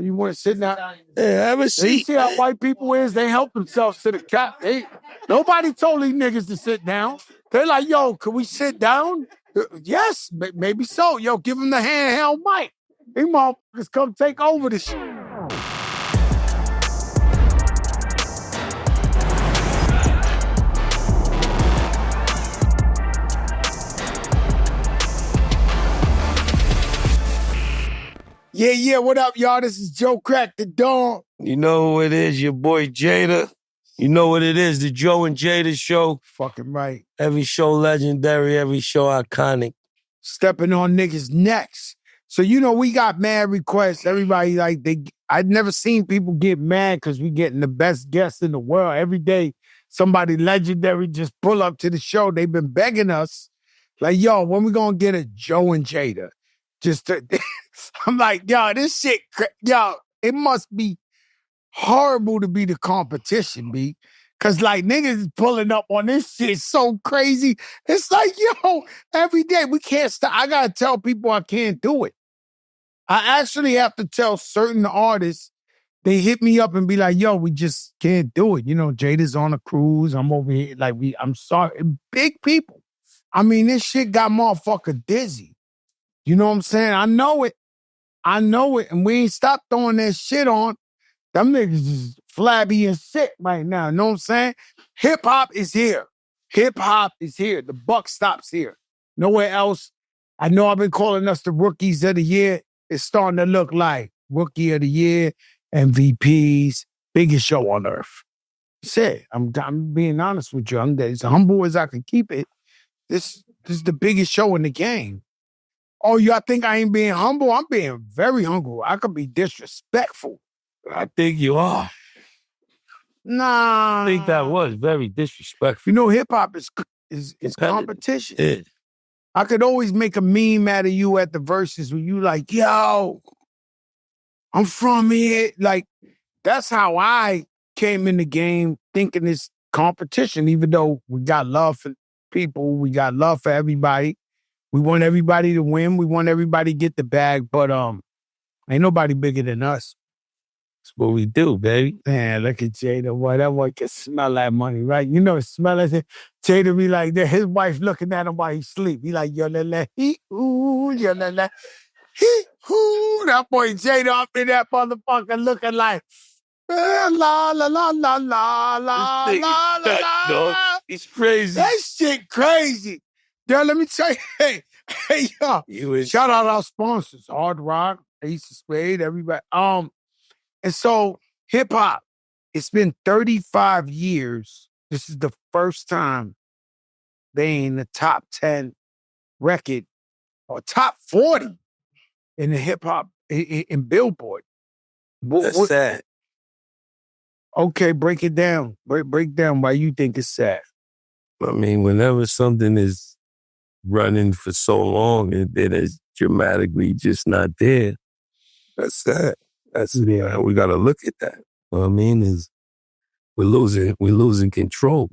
You want to sit down? Yeah, have a seat. You see how white people is? They help themselves to the cap. Nobody told these niggas to sit down. They're like, yo, can we sit down? Yes, maybe so. Yo, give them the handheld mic. These motherfuckers come take over the shit. Yeah, what up, y'all? This is Joe Crack the Dawn. You know who it is, your boy Jada. You know what it is, the Joe and Jada show. Fucking right. Every show legendary, every show iconic. Stepping on niggas' necks. So, we got mad requests. Everybody, I'd never seen people get mad because we getting the best guests in the world. Every day, somebody legendary just pull up to the show. They've been begging us, like, yo, when we gonna get a Joe and Jada? I'm like, yo, this shit, yo, it must be horrible to be the competition, B. Cause niggas is pulling up on this shit so crazy. It's like, yo, every day we can't stop. I gotta tell people I can't do it. I actually have to tell certain artists, they hit me up and be like, yo, we just can't do it. Jada's on a cruise. I'm over here. I'm sorry. Big people. I mean, this shit got motherfucker dizzy. You know what I'm saying? I know it. And we ain't stopped throwing that shit on. Them niggas is flabby and sick right now. You know what I'm saying? Hip-hop is here. Hip-hop is here. The buck stops here. Nowhere else. I know I've been calling us the rookies of the year. It's starting to look like rookie of the year, MVPs, biggest show on earth. Shit, I'm being honest with you. I'm as humble as I can keep it. This is the biggest show in the game. Oh, y'all think I ain't being humble? I'm being very humble. I could be disrespectful. I think you are. Nah. I think that was very disrespectful. Hip-hop is competition. Yeah. I could always make a meme out of you at the verses where you like, yo, I'm from here. That's how I came in the game thinking it's competition, even though we got love for people, we got love for everybody. We want everybody to win. We want everybody to get the bag, but ain't nobody bigger than us. That's what we do, baby. Man, look at Jada. Boy, that boy can smell that money, right? Smell it. Jada be like that. His wife looking at him while he sleep. He like, yo, la, la, he, ooh, yo, la, la, he, ooh. That boy Jada up in that motherfucker looking like, la, la, la, la, la, la, la, la, la. He's crazy. That shit crazy. Yo, let me tell you, hey, y'all. Shout out our sponsors, Hard Rock, Ace of Spade, everybody. And so hip-hop, it's been 35 years. This is the first time they in the top 10 record or top 40 in the hip-hop in Billboard. That's sad. Okay, break it down. Break down why you think it's sad. I mean, whenever something is running for so long and then it's dramatically just not there, that's sad. We got to look at that. What I mean is we're losing control.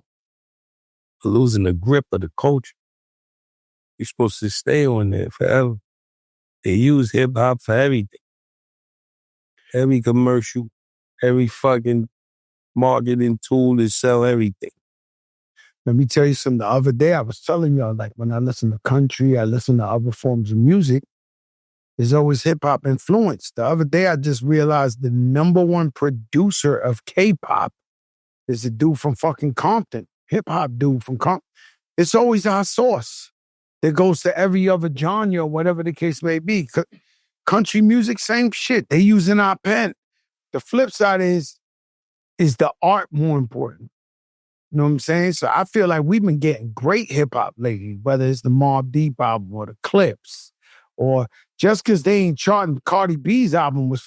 We're losing the grip of the culture. You're supposed to stay on there forever. They use hip-hop for everything. Every commercial, every fucking marketing tool to sell everything. Let me tell you something. The other day, I was telling y'all, when I listen to country, I listen to other forms of music, there's always hip-hop influence. The other day, I just realized the number one producer of K-pop is a dude from fucking Compton. Hip-hop dude from Compton. It's always our source that goes to every other genre, whatever the case may be. Country music, same shit. They using our pen. The flip side is the art more important? You know what I'm saying? So I feel like we've been getting great hip-hop lately, whether it's the Mobb Deep album or the Clipse, or just because they ain't charting, Cardi B's album was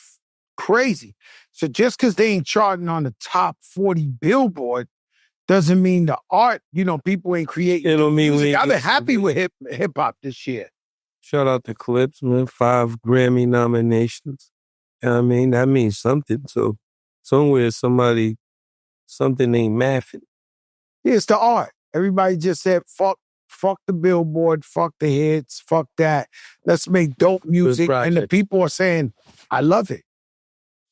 crazy. So just because they ain't charting on the top 40 Billboard doesn't mean the art, people ain't creating. It don't mean music. I've been happy with hip-hop this year. Shout out to Clipse, man. 5 Grammy nominations. You know what I mean? That means something. So somewhere something ain't mathing. Yeah, it's the art. Everybody just said, fuck the Billboard, fuck the hits, fuck that. Let's make dope music. And the people are saying, I love it.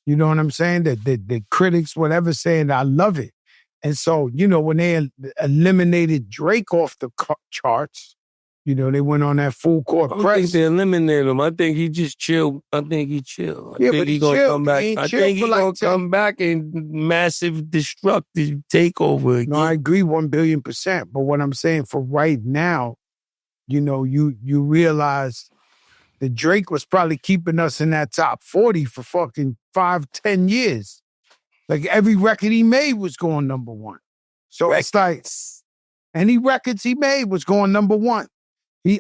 You know what I'm saying? The critics, whatever, saying I love it. And so, when they eliminated Drake off the charts, they went on that full court press. I don't think they eliminated him. I think he just chilled. I think he chilled. I think he gonna chilled. come back. He I think he gonna come back and massive destructive takeover again. No, I agree 1,000,000,000%. But what I'm saying for right now, you realize that Drake was probably keeping us in that top 40 for fucking 5-10 years. Like every record he made was going number one. So it's like any records he made was going number one.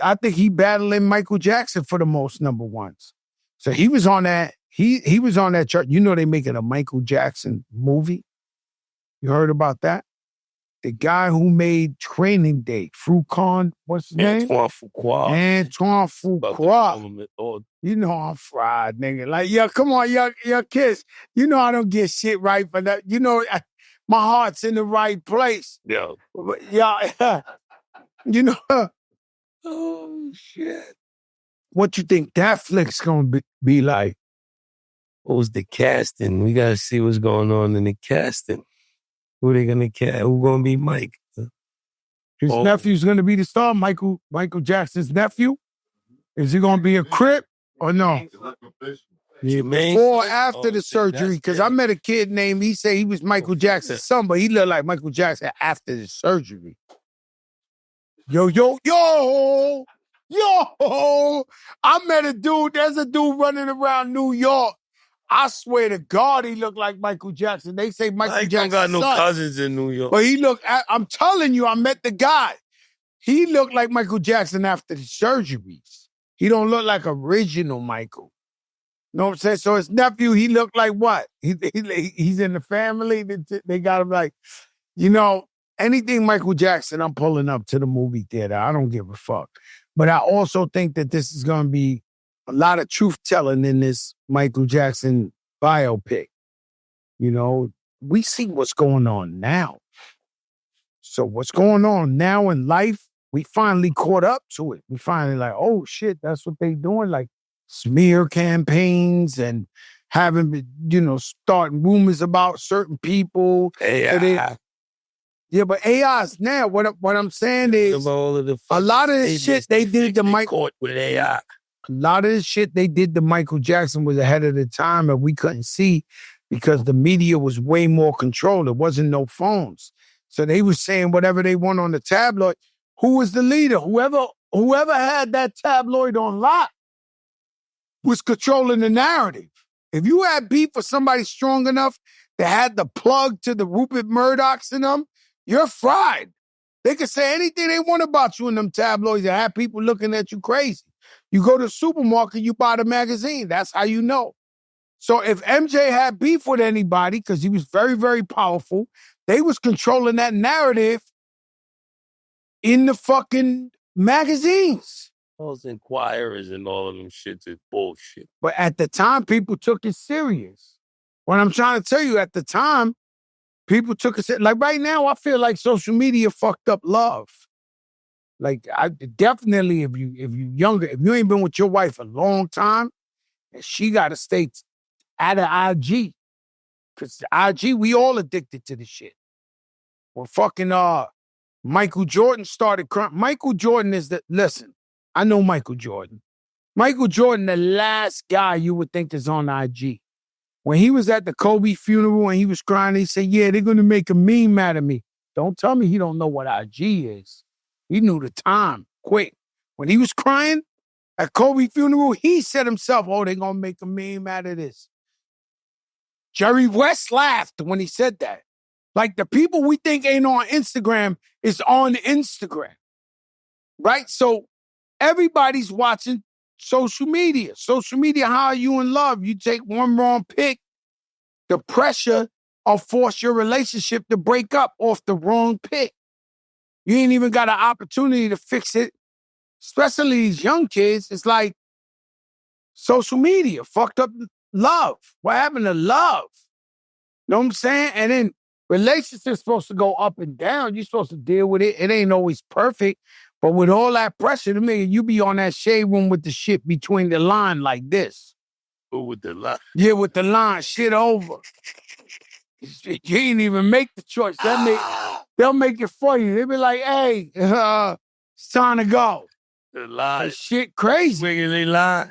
I think he battling Michael Jackson for the most number ones. So he was on that. He was on that chart. They making a Michael Jackson movie. You heard about that? The guy who made Training Day, Fuqua, what's his name? Antoine Fuqua. Antoine Fuqua. I'm fried, nigga. Like, come on, yo, kiss. I don't get shit right for that. My heart's in the right place. Yeah. Oh, shit. What you think that flick's gonna be like? What was the casting? We gotta see what's going on in the casting. Who they gonna cast? Who gonna be Mike? His nephew's gonna be the star, Michael Jackson's nephew? Is he gonna be a Crip or no? Or after the surgery, because I met a kid he said he was Michael Jackson's son, but he looked like Michael Jackson after the surgery. Yo. I met a dude, there's a dude running around New York. I swear to God, he looked like Michael Jackson. They say Michael Jackson got no cousins in New York. But I'm telling you, I met the guy. He looked like Michael Jackson after the surgeries. He don't look like original Michael. Know what I'm saying? So his nephew, he looked like what? He's in the family. They got him like, anything Michael Jackson, I'm pulling up to the movie theater. I don't give a fuck. But I also think that this is going to be a lot of truth-telling in this Michael Jackson biopic. We see what's going on now. So what's going on now in life, we finally caught up to it. We finally like, oh, shit, that's what they doing. Like smear campaigns and having, starting rumors about certain people. AI. Yeah, but AI's now. What I'm saying is a lot of the shit they did to Michael with AI. A lot of the shit they did to Michael Jackson was ahead of the time and we couldn't see because the media was way more controlled. There wasn't no phones. So they was saying whatever they want on the tabloid. Who was the leader? Whoever had that tabloid on lock was controlling the narrative. If you had beef with somebody strong enough that had the plug to the Rupert Murdochs in them, you're fried. They could say anything they want about you in them tabloids and have people looking at you crazy. You go to the supermarket, you buy the magazine. That's how you know. So if MJ had beef with anybody, because he was very, very powerful, they was controlling that narrative in the fucking magazines. Those Inquirers and all of them shits is bullshit. But at the time, people took it serious. What I'm trying to tell you, at the time, people took it serious. Like right now, I feel like social media fucked up love. Like, I definitely, if you younger, if you ain't been with your wife a long time, and she got to stay out of IG. Because IG, we all addicted to the shit. When fucking Michael Jordan started crying. Michael Jordan is listen, I know Michael Jordan. Michael Jordan, the last guy you would think is on IG. When he was at the Kobe funeral and he was crying, he said, yeah, they're going to make a meme out of me. Don't tell me he don't know what IG is. He knew the time, quick. When he was crying at Kobe funeral, he said himself, oh, they're going to make a meme out of this. Jerry West laughed when he said that. Like the people we think ain't on Instagram is on Instagram. Right? So everybody's watching social media. Social media, how are you in love? You take one wrong pick, the pressure will force your relationship to break up off the wrong pick. You ain't even got an opportunity to fix it. Especially these young kids, it's like social media fucked up love. What happened to love? Know what I'm saying? And then relationships supposed to go up and down. You're supposed to deal with it. It ain't always perfect. But with all that pressure to me, you be on that shade room with the shit between the line like this. Oh, with the line. Yeah, with the line, shit over. You ain't even make the choice. They'll make it for you. They'll be like, hey, it's time to go. The line. That shit crazy. Wiggly line.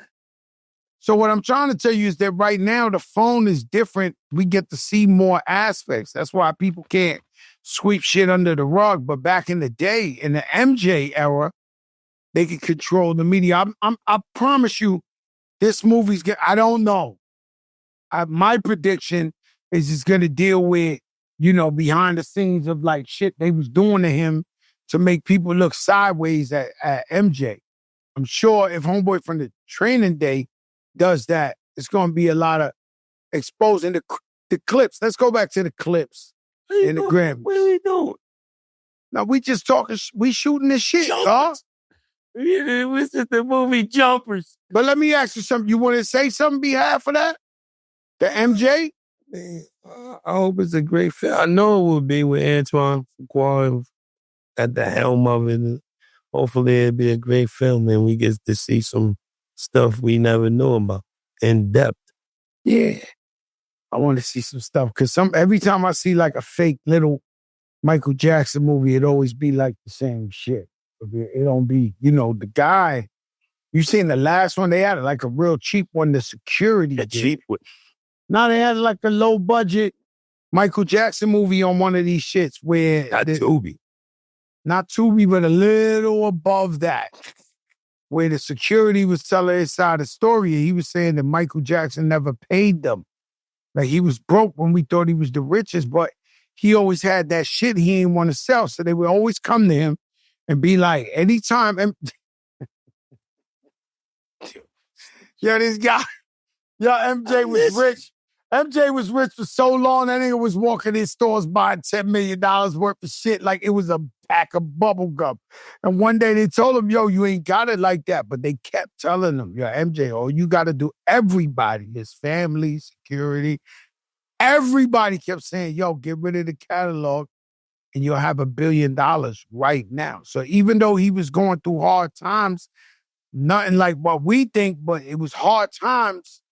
So what I'm trying to tell you is that right now the phone is different. We get to see more aspects. That's why people can't sweep shit under the rug. But back in the day, in the MJ era, they could control the media. I promise you, this movie's I don't know. My prediction is it's going to deal with, behind the scenes of like shit they was doing to him to make people look sideways at MJ. I'm sure if Homeboy from the Training Day does that, it's going to be a lot of exposing the clips. Let's go back to the clips in the Grammys. What are we doing? Now, we just talking, we shooting this shit, dog. It was just the movie Jumpers. But let me ask you something. You want to say something on behalf of that? The MJ? Man, I hope it's a great film. I know it will be with Antoine Fuqua at the helm of it. Hopefully it'll be a great film and we get to see some stuff we never knew about in depth. Yeah. I want to see some stuff because every time I see like a fake little Michael Jackson movie, it always be like the same shit. It don't be, the guy, you seen the last one, they had like a real cheap one, the security. A cheap one. Now they had like a low budget Michael Jackson movie on one of these shits where... Not Tubi, but a little above that, where the security was telling his side of the story. He was saying that Michael Jackson never paid them. Like he was broke when we thought he was the richest, but he always had that shit he didn't want to sell. So they would always come to him and be like, anytime... this guy... MJ was rich. MJ was rich for so long, that nigga was walking in stores buying $10 million worth of shit like it was a pack of bubble gum. And one day they told him, you ain't got it like that. But they kept telling him, MJ, you got to do everybody, his family, security. Everybody kept saying, get rid of the catalog and you'll have $1 billion right now. So even though he was going through hard times, nothing like what we think, but it was hard times,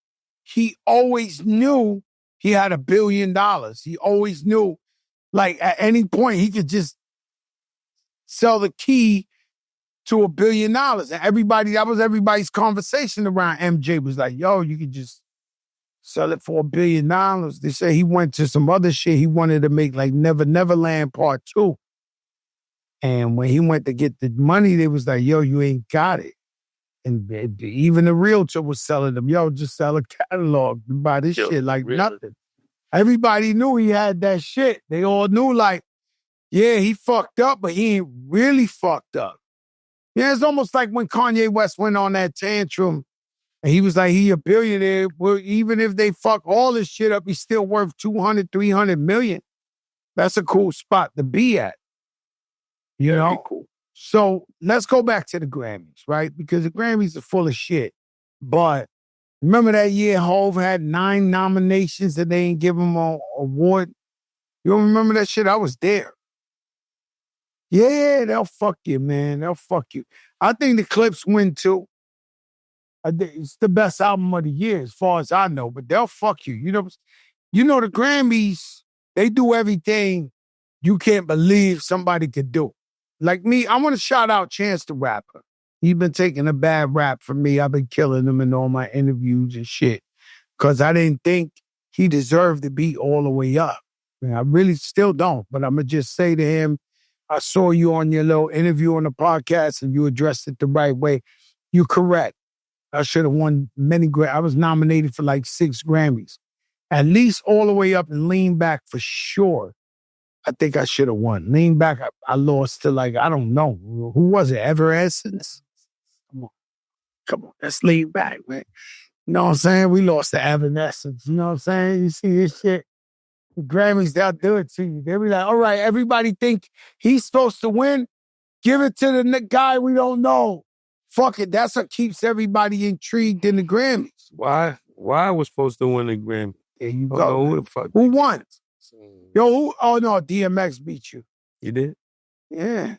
he always knew he had $1 billion. He always knew, like, at any point, he could just sell the key to $1 billion. And that was everybody's conversation around MJ was like, you could just sell it for $1 billion. They say he went to some other shit. He wanted to make like Never Neverland Part 2. And when he went to get the money, they was like, you ain't got it. And even the realtor was selling them, just sell a catalog, buy this shit like nothing. Everybody knew he had that shit. They all knew like, he fucked up, but he ain't really fucked up. Yeah, it's almost like when Kanye West went on that tantrum and he was like, he a billionaire. Well, even if they fuck all this shit up, he's still worth 200, 300 million. That's a cool spot to be at. Cool. So let's go back to the Grammys, right? Because the Grammys are full of shit. But remember that year Hov had 9 nominations and they ain't give him an award? You don't remember that shit? I was there. Yeah, they'll fuck you, man. They'll fuck you. I think the Clipse win too. I think it's the best album of the year as far as I know, but they'll fuck you. The Grammys, they do everything you can't believe somebody could do. Like me, I want to shout out Chance the Rapper. He's been taking a bad rap from me. I've been killing him in all my interviews and shit because I didn't think he deserved to be all the way up. I really still don't, but I'm going to just say to him, I saw you on your little interview on the podcast and you addressed it the right way. You're correct. I should have won many Grammys. I was nominated for like 6 Grammys. At least all the way up and Lean Back for sure. I think I should have won. Lean Back, I lost to like, I don't know. Who was it? Everessence? Come on. Let's Lean Back, man. You know what I'm saying? We lost to Evanescence. You know what I'm saying? You see this shit? The Grammys, they'll do it to you. They'll be like, all right, everybody think he's supposed to win. Give it to the guy we don't know. Fuck it. That's what keeps everybody intrigued in the Grammys. Why was supposed to win the Grammy? There you go. Who the fuck? Who won? Oh no, DMX beat you. You did? Yeah.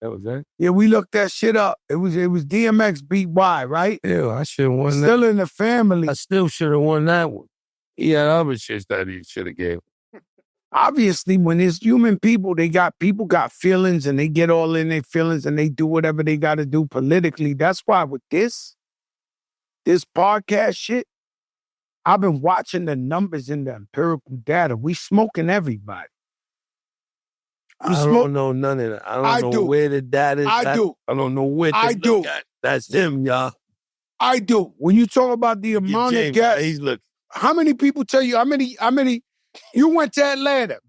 That was that? Yeah, we looked that shit up. It was DMX beat Y, right? Yeah, I should have won that. Still in the family. I still should have won that one. He had other shit that he should have gave. Obviously, when it's human people got feelings and they get all in their feelings and they do whatever they got to do politically. That's why with this podcast shit, I've been watching the numbers and the empirical data. We smoking everybody. I don't know none of that. I don't know where the data is. I do. I don't know where to look at. That's him, y'all. I do. When you talk about the amount of guests, he's looking. How many people tell you how many you went to Atlanta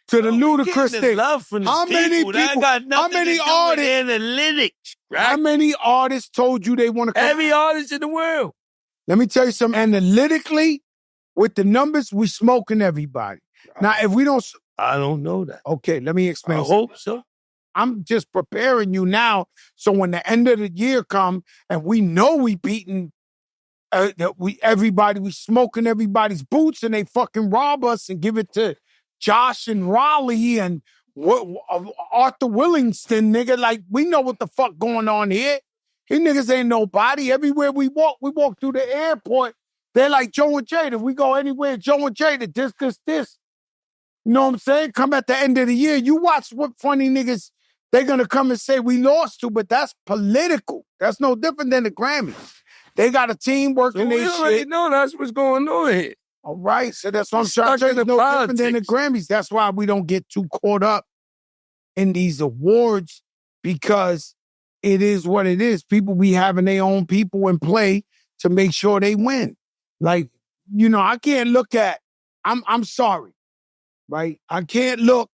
to the Ludacris thing? Love from how many people? That got nothing how many to do artists? With analytics, right? How many artists told you they want to come? Every artist in the world. Let me tell you something. Analytically, with the numbers, we smoking everybody. Now, if we don't, I don't know that. Okay, let me explain. I hope so. I'm just preparing you now, so when the end of the year come and we know we beating. We smoking everybody's boots and they fucking rob us and give it to Josh and Raleigh and Arthur Willingston, nigga. Like, we know what the fuck going on here. These niggas ain't nobody. Everywhere we walk through the airport, they're like Joe and Jada. We go anywhere, Joe and Jada, this. You know what I'm saying? Come at the end of the year, you watch what funny niggas they're gonna come and say we lost to, but that's political. That's no different than the Grammys. They got a team working their shit. We already know that's what's going on here. All right, so that's what I'm trying to tell you. It's no different than the Grammys. That's why we don't get too caught up in these awards, because it is what it is. People be having their own people in play to make sure they win. Like, you know, I can't look at, I'm sorry, right? I can't look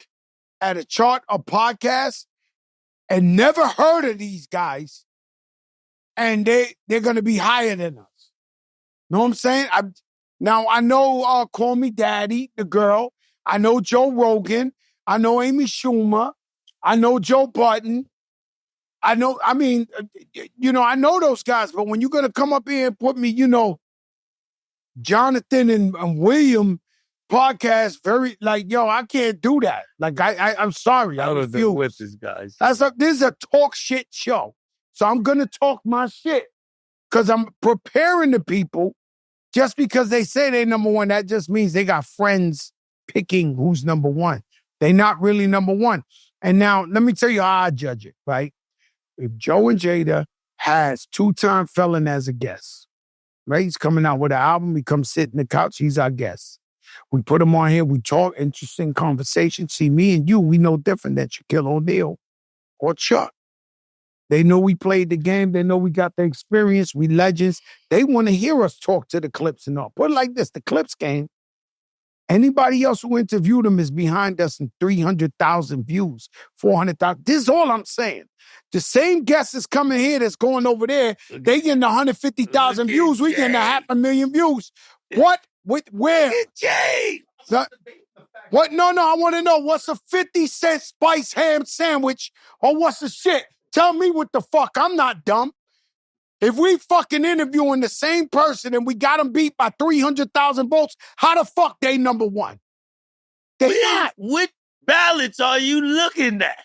at a chart of podcasts and never heard of these guys, and they're going to be higher than us. Know what I'm saying? Now, I know Call Me Daddy, the girl. I know Joe Rogan. I know Amy Schumer. I know Joe Budden. I know those guys. But when you're going to come up here and put me, Jonathan and William podcast, very, like, yo, I can't do that. Like, I'm sorry. I refuse. With these guys. This is a talk shit show. So I'm going to talk my shit because I'm preparing the people. Just because they say they're number one, that just means they got friends picking who's number one. They're not really number one. And now, let me tell you how I judge it, right? If Joe and Jada has two-time felon as a guest, right? He's coming out with an album. He comes sit in the couch. He's our guest. We put him on here. We talk, interesting conversation. See, me and you, we know different than Shaquille O'Neal or Chuck. They know we played the game. They know we got the experience. We legends. They want to hear us talk to the Clipse and all. Put it like this, the Clipse game, anybody else who interviewed them is behind us in 300,000 views, 400,000. This is all I'm saying. The same guest is coming here that's going over there. They getting 150,000 views. We getting 500,000 views. What? Where? Jay! What? No, I want to know, what's a 50-cent spice ham sandwich or what's the shit? Tell me what the fuck. I'm not dumb. If we fucking interviewing the same person and we got them beat by 300,000 votes, how the fuck they number one? They not. What ballots are you looking at?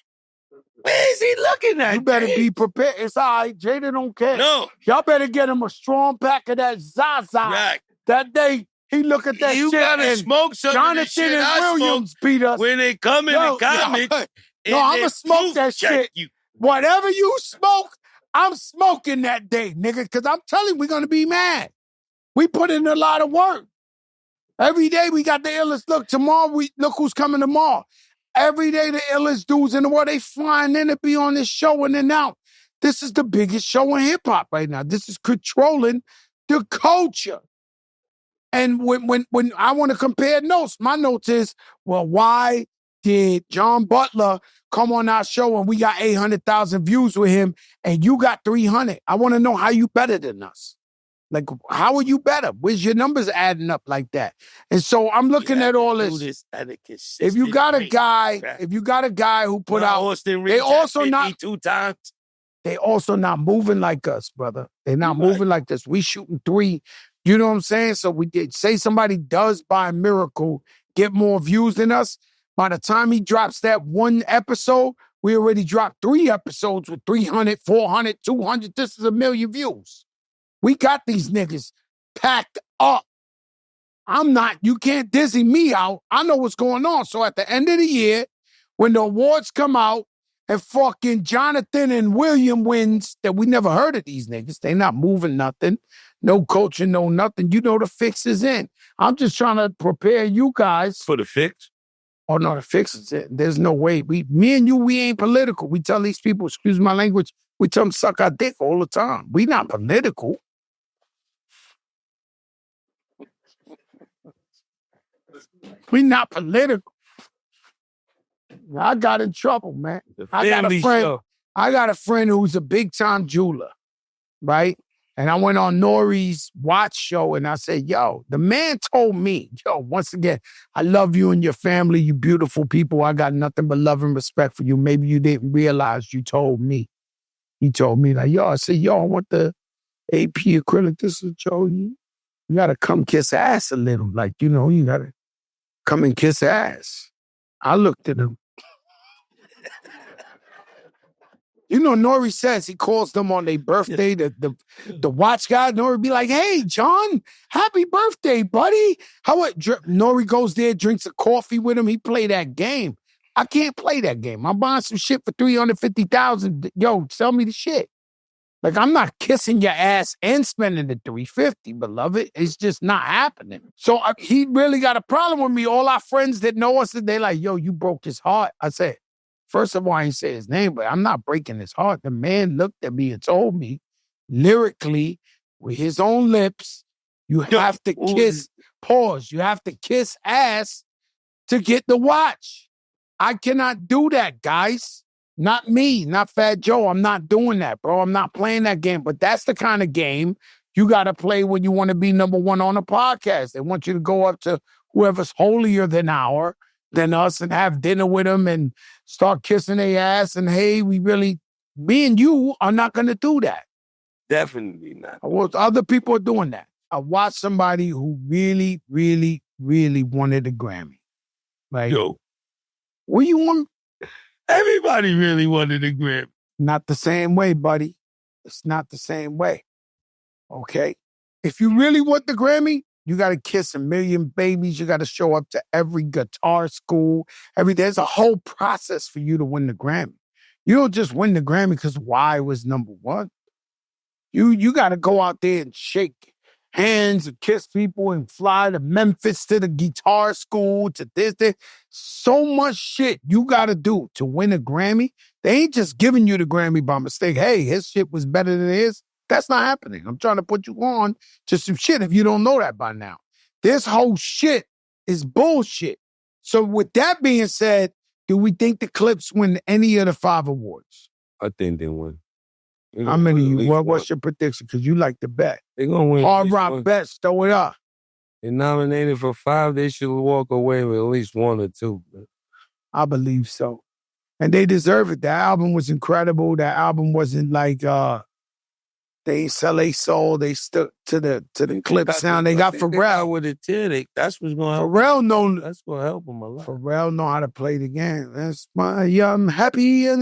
Where is he looking at? You better be prepared. It's all right. Jada don't care. No. Y'all better get him a strong pack of that Zaza. Right. That day, he look at that you shit. You gotta smoke some of the shit I Williams beat us. When they come in the comments. No, I'm going to smoke that shit. Whatever you smoke, I'm smoking that day, nigga, because I'm telling you, we're going to be mad. We put in a lot of work. Every day we got the illest. Look, tomorrow, look who's coming tomorrow. Every day the illest dudes in the world, they flying in to be on this show and then out. This is the biggest show in hip-hop right now. This is controlling the culture. And when I want to compare notes, my notes is, well, why did John Butler come on our show and we got 800,000 views with him and you got 300? I want to know how you better than us. Like, how are you better? Where's your numbers adding up like that? And so I'm looking at all this. If you got a guy who put out, Austin they also not 2 times. They also not moving like us, brother. They're not moving like this. We shooting 3. You know what I'm saying? So we did say somebody does by miracle get more views than us. By the time he drops that one episode, We already dropped 3 episodes with 300, 400, 200. This is 1 million views. We got these niggas packed up. You can't dizzy me out. I know what's going on. So at the end of the year, when the awards come out and fucking Jonathan and William wins, that we never heard of these niggas. They not moving nothing. No coaching, no nothing. You know the fix is in. I'm just trying to prepare you guys. For the fix? Oh, no, the fix is in. There's no way. Me and you, we ain't political. We tell these people, excuse my language, we tell them suck our dick all the time. We not political. We not political. I got in trouble, man. I got a friend who's a big-time jeweler, right? And I went on Nori's watch show and I said, yo, the man told me, once again, I love you and your family, you beautiful people. I got nothing but love and respect for you. Maybe you didn't realize you told me. He told me, like, I said, I want the AP acrylic. This is Joe. You got to come kiss ass a little. Like, you got to come and kiss ass. I looked at him. Nori says he calls them on their birthday, the watch guy. Nori be like, hey, John, happy birthday, buddy. Nori goes there, drinks a coffee with him. He play that game. I can't play that game. I'm buying some shit for $350,000. Yo, sell me the shit. Like, I'm not kissing your ass and spending the $350, beloved. It's just not happening. So he really got a problem with me. All our friends that know us, they like, yo, you broke his heart. I said, first of all, I ain't say his name, but I'm not breaking his heart. The man looked at me and told me, lyrically, with his own lips, you have to kiss, pause, you have to kiss ass to get the watch. I cannot do that, guys. Not me, not Fat Joe. I'm not doing that, bro. I'm not playing that game. But that's the kind of game you got to play when you want to be number one on a podcast. They want you to go up to whoever's holier than us and have dinner with them and start kissing their ass. And hey, me and you are not going to do that. Definitely not. Other people are doing that. I watched somebody who really, really, really wanted a Grammy. Like, yo, what you want? Everybody really wanted a Grammy. Not the same way, buddy. It's not the same way. Okay? If you really want the Grammy, you got to kiss 1 million babies. You got to show up to every guitar school. There's a whole process for you to win the Grammy. You don't just win the Grammy because Y was number one. You got to go out there and shake hands and kiss people and fly to Memphis to the guitar school to this. So much shit you got to do to win a Grammy. They ain't just giving you the Grammy by mistake. Hey, his shit was better than his. That's not happening. I'm trying to put you on to some shit if you don't know that by now. This whole shit is bullshit. So with that being said, do we think the Clipse win any of the 5 awards? I think they win. How many? What's your prediction? Because you like to bet. They're going to win. Hard rock bets, throw it up. They're nominated for 5. They should walk away with at least 1 or 2. I believe so. And they deserve it. That album was incredible. That album wasn't like they ain't sell a soul. They stuck to the Clipse sound. They got Pharrell with it too. That's what's going to help. That's going to help them a lot. Pharrell know how to play the game. That's my I'm happy and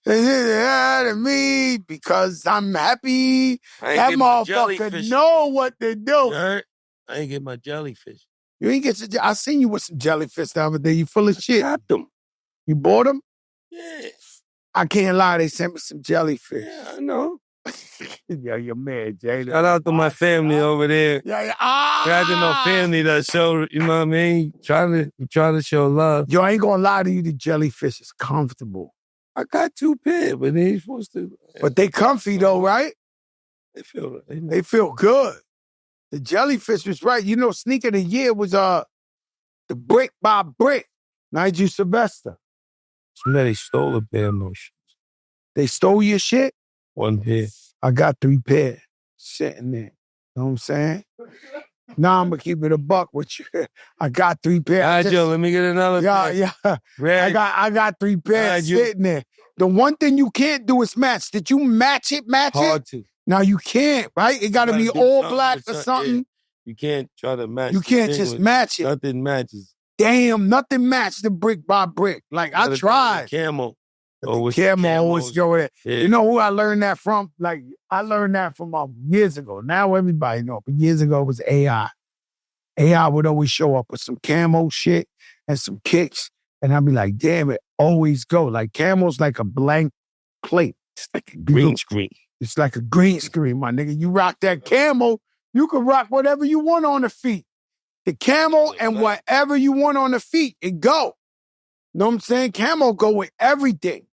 to me because I'm happy. That motherfucker know what to do. I ain't get my jellyfish. You ain't get your... I seen you with some jellyfish the other day. You full of shit. I got them. You bought them? Yeah. I can't lie. They sent me some jellyfish. Yeah, I know. Yo, you're mad, Jada. Shout out to my family over there. Yeah. I didn't know family that show, you know what I mean? Try to show love. Yo, I ain't gonna lie to you. The jellyfish is comfortable. I got 2 pairs, but they ain't supposed to. But they comfy though, right? They feel good. The jellyfish was right. You know, sneaker of the year was the Brick by Brick. Nigel Sylvester. Somebody stole a pair of my shoes. They stole your shit? 1 pair. I got 3 pairs sitting there. You know what I'm saying? Now I'm gonna keep it a buck with you. I got 3 pairs. All right, Joe, let me get another pair. Yeah. Red. I got 3 pairs sitting there. The one thing you can't do is match. Did you match it? Hard to. Now you can't, right? It gotta be all black or something. Yeah. You can't try to match. You can't just match it. Nothing matches. damn, nothing matched the brick by brick. Like, I tried. Camo. The camo always go with it. Yeah. You know who I learned that from? Like, I learned that from years ago. Now everybody know, but years ago it was AI. AI would always show up with some camo shit and some kicks, and I'd be like, damn, it always go. Like, camo's like a blank plate. It's like a green screen. It's like a green screen, my nigga. You rock that camo, you can rock whatever you want on the feet. The camo and whatever you want on the feet, it go. Know what I'm saying? Camo go with everything.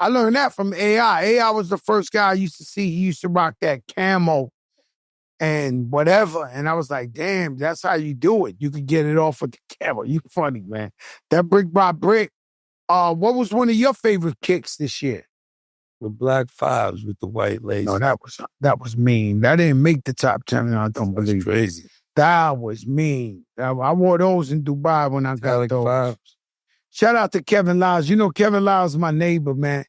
I learned that from AI. AI was the first guy I used to see. He used to rock that camo and whatever. And I was like, damn, that's how you do it. You could get it off with the camo. You funny, man. That brick by brick. What was one of your favorite kicks this year? The black fives with the white lace. No, that was mean. That didn't make the top 10. I don't believe it. Crazy. That was mean. I wore those in Dubai when I got those. Fives. Shout out to Kevin Lyles. You know Kevin Lyles is my neighbor, man.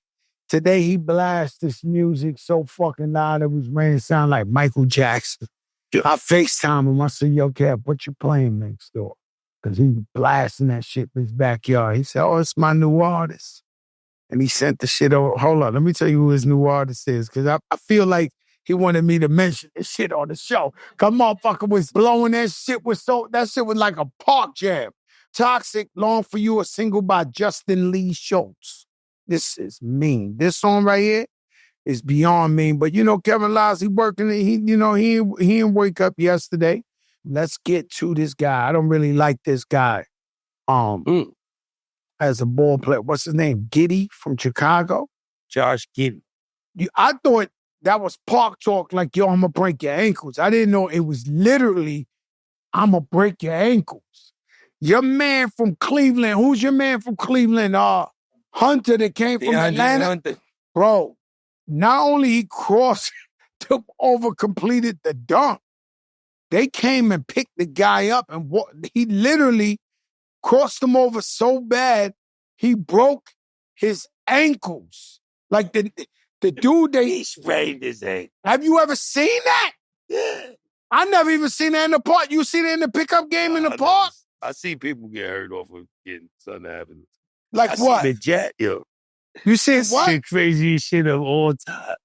Today he blasted this music so fucking loud it was making it sound like Michael Jackson. I FaceTime him. I said, yo, Kev, what you playing next door? Because he was blasting that shit in his backyard. He said, oh, it's my new artist. And he sent the shit over. Hold on, let me tell you who his new artist is. Because I feel like he wanted me to mention this shit on the show. Cause motherfucker was blowing that shit that shit was like a park jam. Toxic, Long For You, a single by Justin Lee Schultz. This is mean. This song right here is beyond mean. But you know, Kevin Lyles, he working. He didn't wake up yesterday. Let's get to this guy. I don't really like this guy. As a ball player, what's his name? Giddey from Chicago. Josh Giddey. I thought that was park talk. Like, yo, I'm gonna break your ankles. I didn't know it was literally, I'm gonna break your ankles. Your man from Cleveland. Who's your man from Cleveland? Hunter that came from Atlanta. Hunter. Bro, not only he crossed, took over, completed the dunk, they came and picked the guy up and he literally crossed him over so bad, he broke his ankles. Like the dude he sprained his ankle. Have you ever seen that? Yeah. I never even seen that in the park. You seen it in the pickup game in the park? I see people get hurt off of getting something happening. Like what? The jet, yo. You see what? The craziest shit of all time.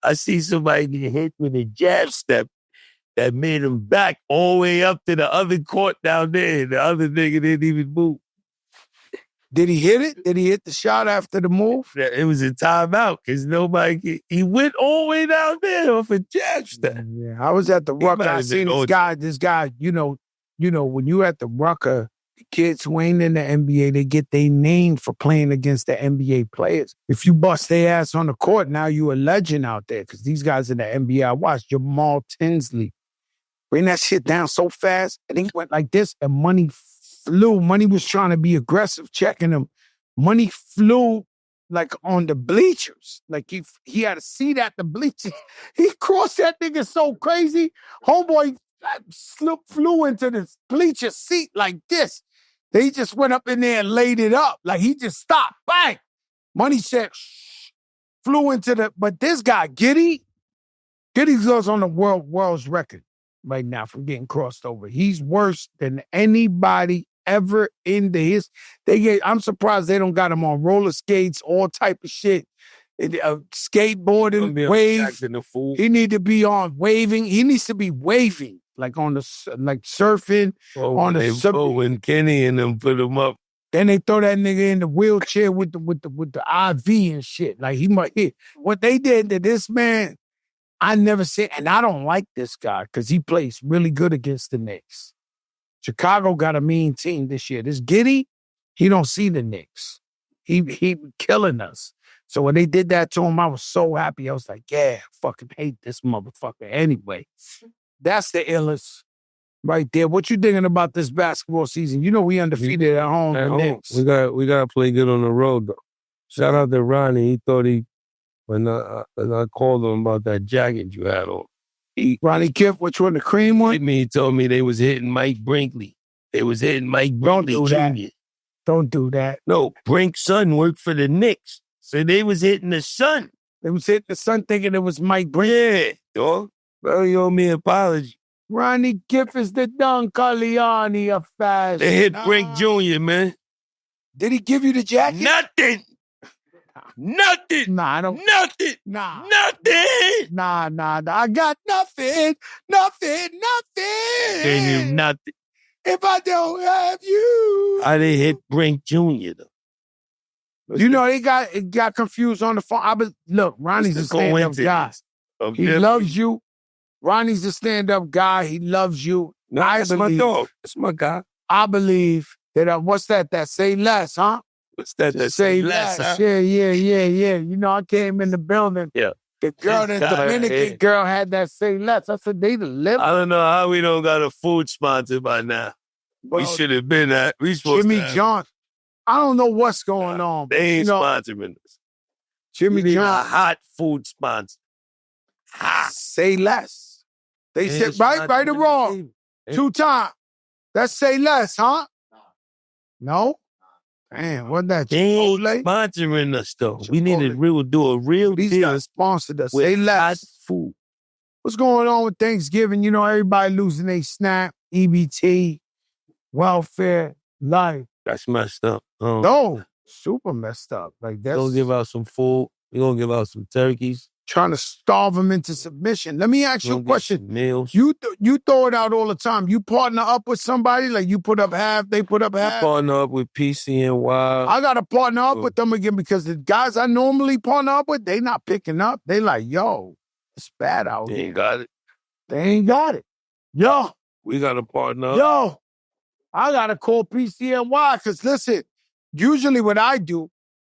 I see somebody get hit with a jab step that made him back all the way up to the other court down there. The other nigga didn't even move. Did he hit it? Did he hit the shot after the move? It was a timeout because he went all the way down there off a jab step. Yeah, I was at the Rucker. I seen this guy, you know, when you at the Rucker, the kids who ain't in the NBA, they get their name for playing against the NBA players. If you bust their ass on the court, now you a legend out there because these guys in the NBA, I watched Jamal Tinsley bring that shit down so fast, and he went like this, and Money flew. Money was trying to be aggressive, checking him. Money flew like on the bleachers. Like he had a seat at the bleachers. He crossed that nigga so crazy. Homeboy flew into the bleacher seat like this. They just went up in there and laid it up. Like he just stopped. Bang! Money said, shh, flew into but this guy, Giddey goes on the world's record right now from getting crossed over. He's worse than anybody ever in the I'm surprised they don't got him on roller skates, all type of shit. Skateboarding, wave. He need to be on waving. He needs to be waving, like on surfing. When Kenny and them put him up. Then they throw that nigga in the wheelchair with the IV and shit. Like he might hit. What they did to this man, I never said, and I don't like this guy because he plays really good against the Knicks. Chicago got a mean team this year. This Giddey, he don't see the Knicks. He killing us. So when they did that to him, I was so happy. I was like, yeah, fucking hate this motherfucker anyway. That's the illest right there. What you thinking about this basketball season? You know we undefeated at home. We gotta play good on the road though. Shout out to Ronnie. He thought when I called him about that jacket you had on. Ronnie Kiff, which one, the cream one? He told me they was hitting Mike Brinkley. They was hitting Mike Brinkley. Don't do that. Don't do that. No, Brink's son worked for the Knicks. So they was hitting the son. They was hitting the son thinking it was Mike Brinkley. Yeah, dog. Well, you owe me an apology. Ronnie Giff is the Don Corleone of fashion. They hit Brink Jr., man. Did he give you the jacket? Nothing. Nothing. Nah, I don't. Nothing. Nah. Nothing. Nah. I got nothing. Ain't even nothing. If I don't have you. I didn't hit Brink Jr., though. You know, it got confused on the phone. Look, Ronnie's a stand-up guy. He loves you. Ronnie's a stand-up guy. He loves you. No, that's my dog. That's my guy. I believe that, what's that? That say less, huh? What's that? That say less. Huh? Yeah. You know, I came in the building. Yeah. The girl, the Dominican girl had that say less. I said, they deliver. I don't know how we don't got a food sponsor by now. Well, we should have been at. We supposed Jimmy to have. John. I don't know what's going on. They ain't sponsoring us. Jimmy John. A hot food sponsor. Hot. Say less. They said, right or wrong? 2 times. That's say less, huh? No? Damn, wasn't that They ain't sponsoring us, though. We need to do a real These deal. guys sponsored us. With Say less. hot food. What's going on with Thanksgiving? You know, everybody losing their SNAP, EBT, welfare, life. That's messed up. No, super messed up. Like that's. We're gonna give out some food. We're gonna give out some turkeys. Trying to starve them into submission. Let me ask you a question. Meals. You throw it out all the time. You partner up with somebody, like you put up half, they put up half. Partner up with PCNY. I got to partner up with them again because the guys I normally partner up with, they not picking up. They like, yo, it's bad out here. They ain't got it. They ain't got it. Yo. We got to partner up. Yo. I got to call PCNY because listen, usually what I do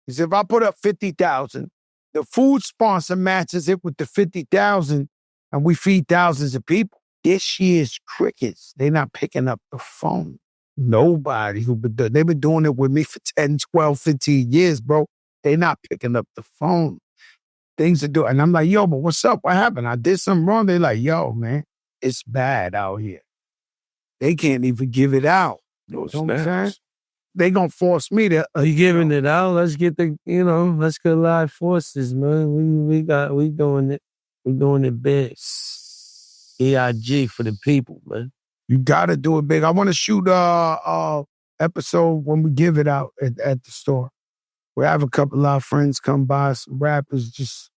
is if I put up 50,000, the food sponsor matches it with the 50,000 and we feed thousands of people. This year's crickets, they're not picking up the phone. Nobody they've been doing it with me for 10, 12, 15 years, bro. They're not picking up the phone. Things are doing, and I'm like, yo, but what's up? What happened? I did something wrong. They're like, yo, man, it's bad out here. They can't even give it out. No snaps. They gonna force me to. Are you giving it out? Let's get let's get live forces, man. We doing it. We're doing it big. EIG for the people, man. You gotta do it big. I want to shoot episode when we give it out at the store. We have a couple of our friends come by, some rappers just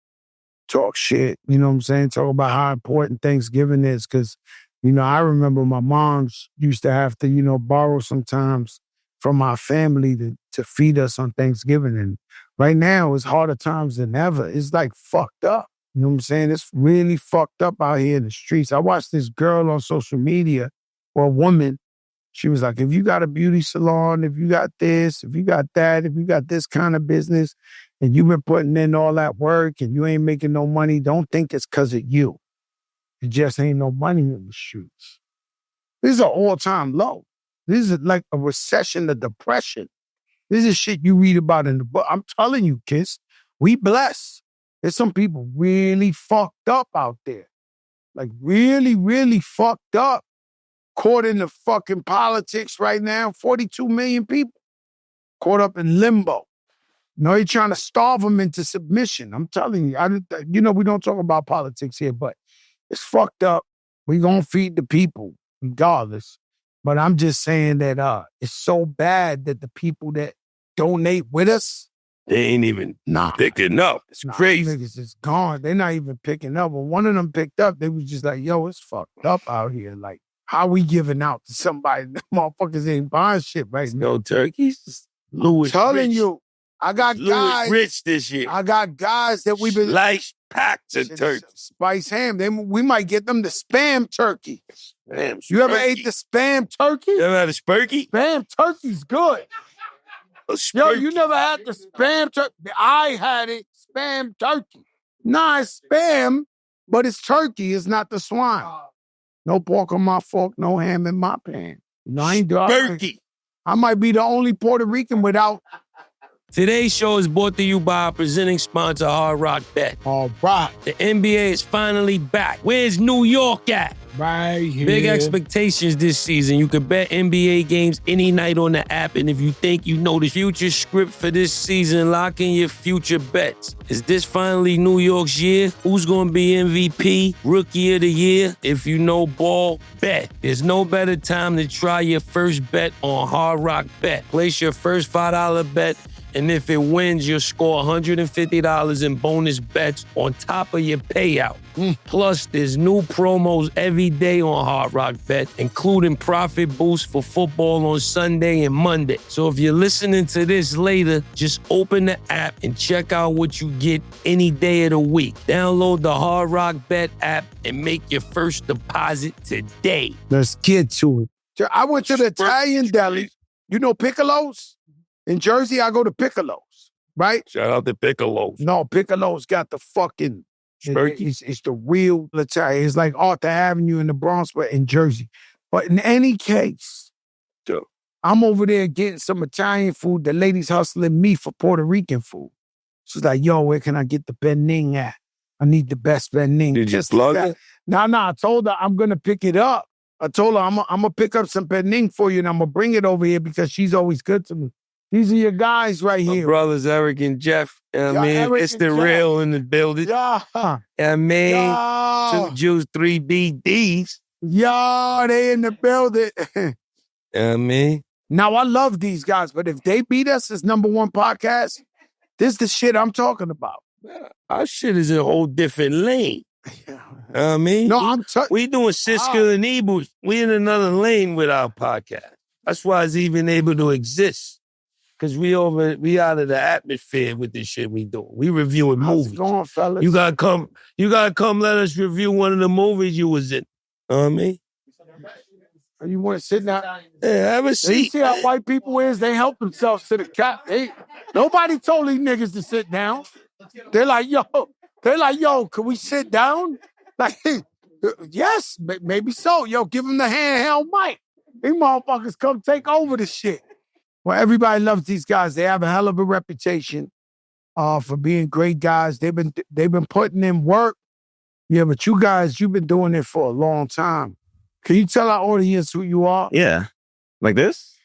talk shit. You know what I'm saying? Talk about how important Thanksgiving is, because I remember my moms used to have to borrow sometimes from our family to feed us on Thanksgiving. And right now, it's harder times than ever. It's like fucked up. You know what I'm saying? It's really fucked up out here in the streets. I watched this girl on social media, or a woman. She was like, if you got a beauty salon, if you got this, if you got that, if you got this kind of business, and you've been putting in all that work and you ain't making no money, don't think it's because of you. It just ain't no money in the streets. This is an all-time low. This is like a recession, a depression. This is shit you read about in the book. I'm telling you, kids, we blessed. There's some people really fucked up out there. Like really, really fucked up. Caught in the fucking politics right now. 42 million people caught up in limbo. You're trying to starve them into submission. I'm telling you, we don't talk about politics here, but it's fucked up. We gonna feed the people regardless. But I'm just saying that it's so bad that the people that donate with us, they ain't even picking up. It's crazy. Niggas is gone. They're not even picking up. When one of them picked up, they was just like, yo, it's fucked up out here. Like, how we giving out to somebody? The motherfuckers ain't buying shit right now. No turkeys. Louis telling Rich. you, I got Louis guys. Rich this year. I got guys that we've been slice packs of turkey. Spice ham. We might get them the spam turkey. Spam. You ever ate the spam turkey? You ever had a spurkey? Spam turkey's good. Yo, you never had the spam turkey? I had it. Spam turkey. Nah, it's spam, but it's turkey. It's not the swine. No pork on my fork, no ham in my pan. No, I ain't doing turkey. I might be the only Puerto Rican without Today's show is brought to you by our presenting sponsor, Hard Rock Bet. All right. The NBA is finally back. Where's New York at? Right here. Big expectations this season. You can bet NBA games any night on the app, and if you think you know the future script for this season, lock in your future bets. Is this finally New York's year? Who's going to be MVP, Rookie of the Year? If you know ball, bet. There's no better time to try your first bet on Hard Rock Bet. Place your first $5 bet, and if it wins, you'll score $150 in bonus bets on top of your payout. Plus, there's new promos every day on Hard Rock Bet, including profit boosts for football on Sunday and Monday. So if you're listening to this later, just open the app and check out what you get any day of the week. Download the Hard Rock Bet app and make your first deposit today. Let's get to it. I went to the Italian deli. You know Piccolo's? In Jersey, I go to Piccolo's, right? Shout out to Piccolo's. No, Piccolo's got the fucking... It's the real Italian. It's like Arthur Avenue in the Bronx, but in Jersey. But in any case, I'm over there getting some Italian food. The lady's hustling me for Puerto Rican food. She's like, yo, where can I get the bening at? I need the best bening. Did you plug it? No, I told her I'm going to pick it up. I told her I'm going to pick up some bening for you and I'm going to bring it over here because she's always good to me. These are your guys right here. My brothers, Eric and Jeff. It's the real in the building. Yeah. Two Jews, 3 BDs. Yeah, they in the building. Now, I love these guys, but if they beat us as number one podcast, this is the shit I'm talking about. Our shit is a whole different lane. No, we doing Siska and Ebu. We in another lane with our podcast. That's why it's even able to exist. Because we out of the atmosphere with this shit we doing. We reviewing movies. How's it going, fellas? You gotta come let us review one of the movies you was in. Know what I mean? You want to sit down? Yeah, have a seat. You see how white people is? They help themselves to the cap. Nobody told these niggas to sit down. They're like, yo, can we sit down? Like, yes, maybe so. Yo, give them the handheld mic. These motherfuckers come take over the shit. Well, everybody loves these guys. They have a hell of a reputation for being great guys. They've been putting in work. Yeah, but you guys, you've been doing it for a long time. Can you tell our audience who you are? Yeah. Like this?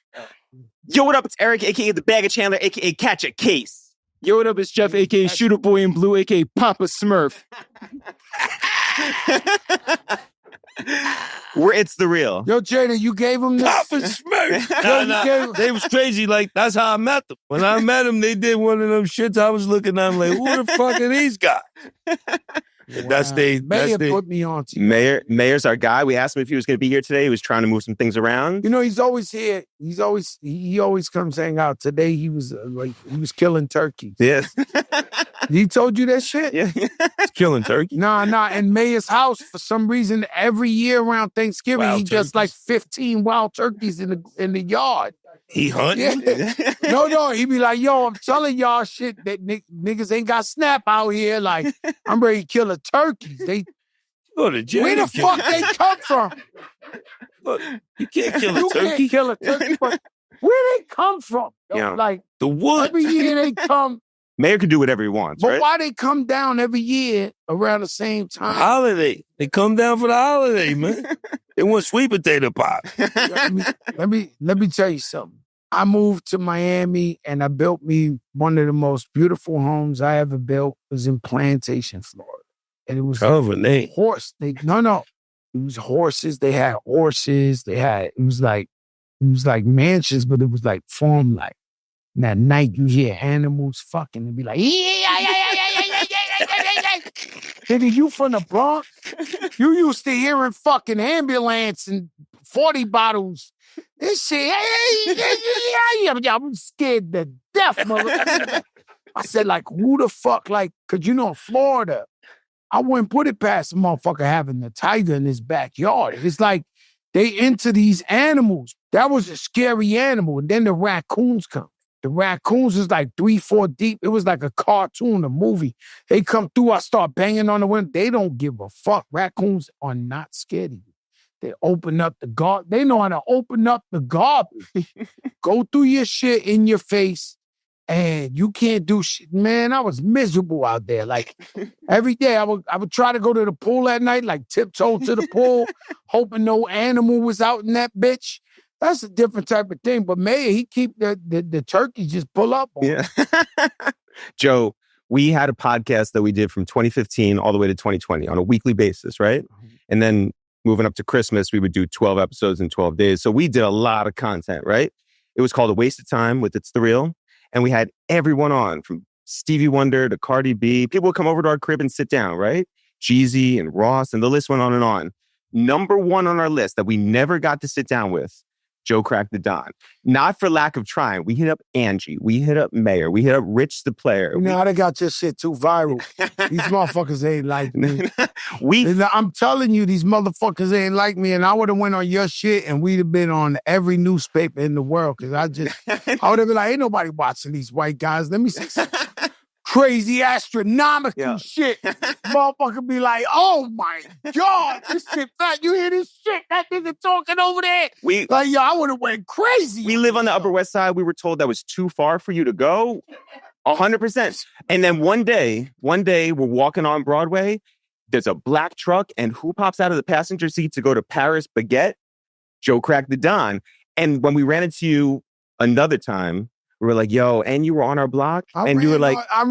Yo, what up? It's Eric, a.k.a. The Bag of Chandler, a.k.a. Catch a Case. Yo, what up? It's Jeff, a.k.a. Shooter Boy in Blue, a.k.a. Papa Smurf. We're It's the Real. Yo, Jada, you gave him this? Papa Smurf. They was crazy. Like, that's how I met them. When I met them, they did one of them shits. I was looking at them like, who the fuck are these guys? Wow. Mayor put me on to you. Mayor's our guy. We asked him if he was going to be here today. He was trying to move some things around. You know, he's always here. He always comes hang out. Today he was killing turkeys. Yes. He told you that shit? Yeah. He's killing turkey. Nah. In Mayor's house, for some reason, every year around Thanksgiving, he gets like 15 wild turkeys in the yard. He hunting? Yeah. No. He be like, yo, I'm telling y'all shit that niggas ain't got snap out here. Like, I'm ready to kill a turkey. They go to jail. Where the fuck they come from? Look, you can't kill a You turkey. can't kill a turkey, but where they come from? Yeah. Like, the woods. every year they come. Mayor can do whatever he wants, But right? why they come down every year around the same time? Holiday. They come down for the holiday, man. They want sweet potato pie. Let me tell you something. I moved to Miami and I built me one of the most beautiful homes I ever built. It was in Plantation, Florida. And it was a name. Horse. No. It was horses. They had horses. It was like mansions, but it was like farm-like. And at night you hear animals fucking and be like, Nigga, you from the Bronx? You used to hearing fucking ambulance and 40 bottles. This shit, I'm scared to death, motherfucker. I said, like, who the fuck, like, cause you know, in Florida, I wouldn't put it past a motherfucker having a tiger in his backyard. It's like, they into these animals. That was a scary animal. And then the raccoons come. The raccoons is like 3-4 deep. It was like a cartoon, a movie. They come through, I start banging on the window. They don't give a fuck. Raccoons are not scared of you. They open up the garbage. They know how to open up the garbage. Go through your shit in your face and you can't do shit. Man, I was miserable out there. Like every day I would try to go to the pool at night, like tiptoe to the pool, hoping no animal was out in that bitch. That's a different type of thing. But Mayor, he keep the turkeys just pull up on him. Joe, we had a podcast that we did from 2015 all the way to 2020 on a weekly basis, right? And then moving up to Christmas, we would do 12 episodes in 12 days. So we did a lot of content, right? It was called A Waste of Time with It's the Real. And we had everyone on, from Stevie Wonder to Cardi B. People would come over to our crib and sit down, right? Jeezy and Ross, and the list went on and on. Number one on our list that we never got to sit down with, Joe Crack the Don. Not for lack of trying. We hit up Angie. We hit up Mayor. We hit up Rich the Player. You know how they got your shit too viral. These motherfuckers ain't like me. I'm telling you, these motherfuckers ain't like me, and I would have went on your shit, and we'd have been on every newspaper in the world, because I would have been like, ain't nobody watching these white guys. Let me see some crazy astronomical shit. Motherfucker be like, oh my God, this shit fat. You hear this shit? That nigga talking over there. I would have went crazy. We live on the Upper West Side. We were told that was too far for you to go. 100%. And then one day, we're walking on Broadway. There's a black truck, and who pops out of the passenger seat to go to Paris Baguette? Joe Crack the Don. And when we ran into you another time, we were like, yo, and you were on our block? You were like... I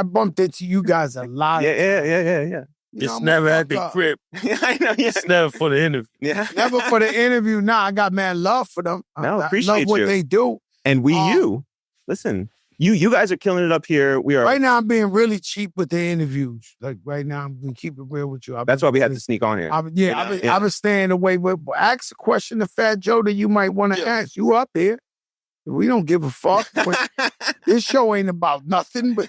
bumped into you guys a lot. Yeah. It's never at the crib. I know. Yeah. It's never for the interview. Yeah. Never for the interview. Nah, I got mad love for them. No, I appreciate love what they do. And you. Listen, you guys are killing it up here. We are. Right now, I'm being really cheap with the interviews. Like right now, I'm going to keep it real with you. That's why we had to sneak on here. I've been staying away. Ask a question to Fat Joe that you might want to ask. You up here. We don't give a fuck. This show ain't about nothing, but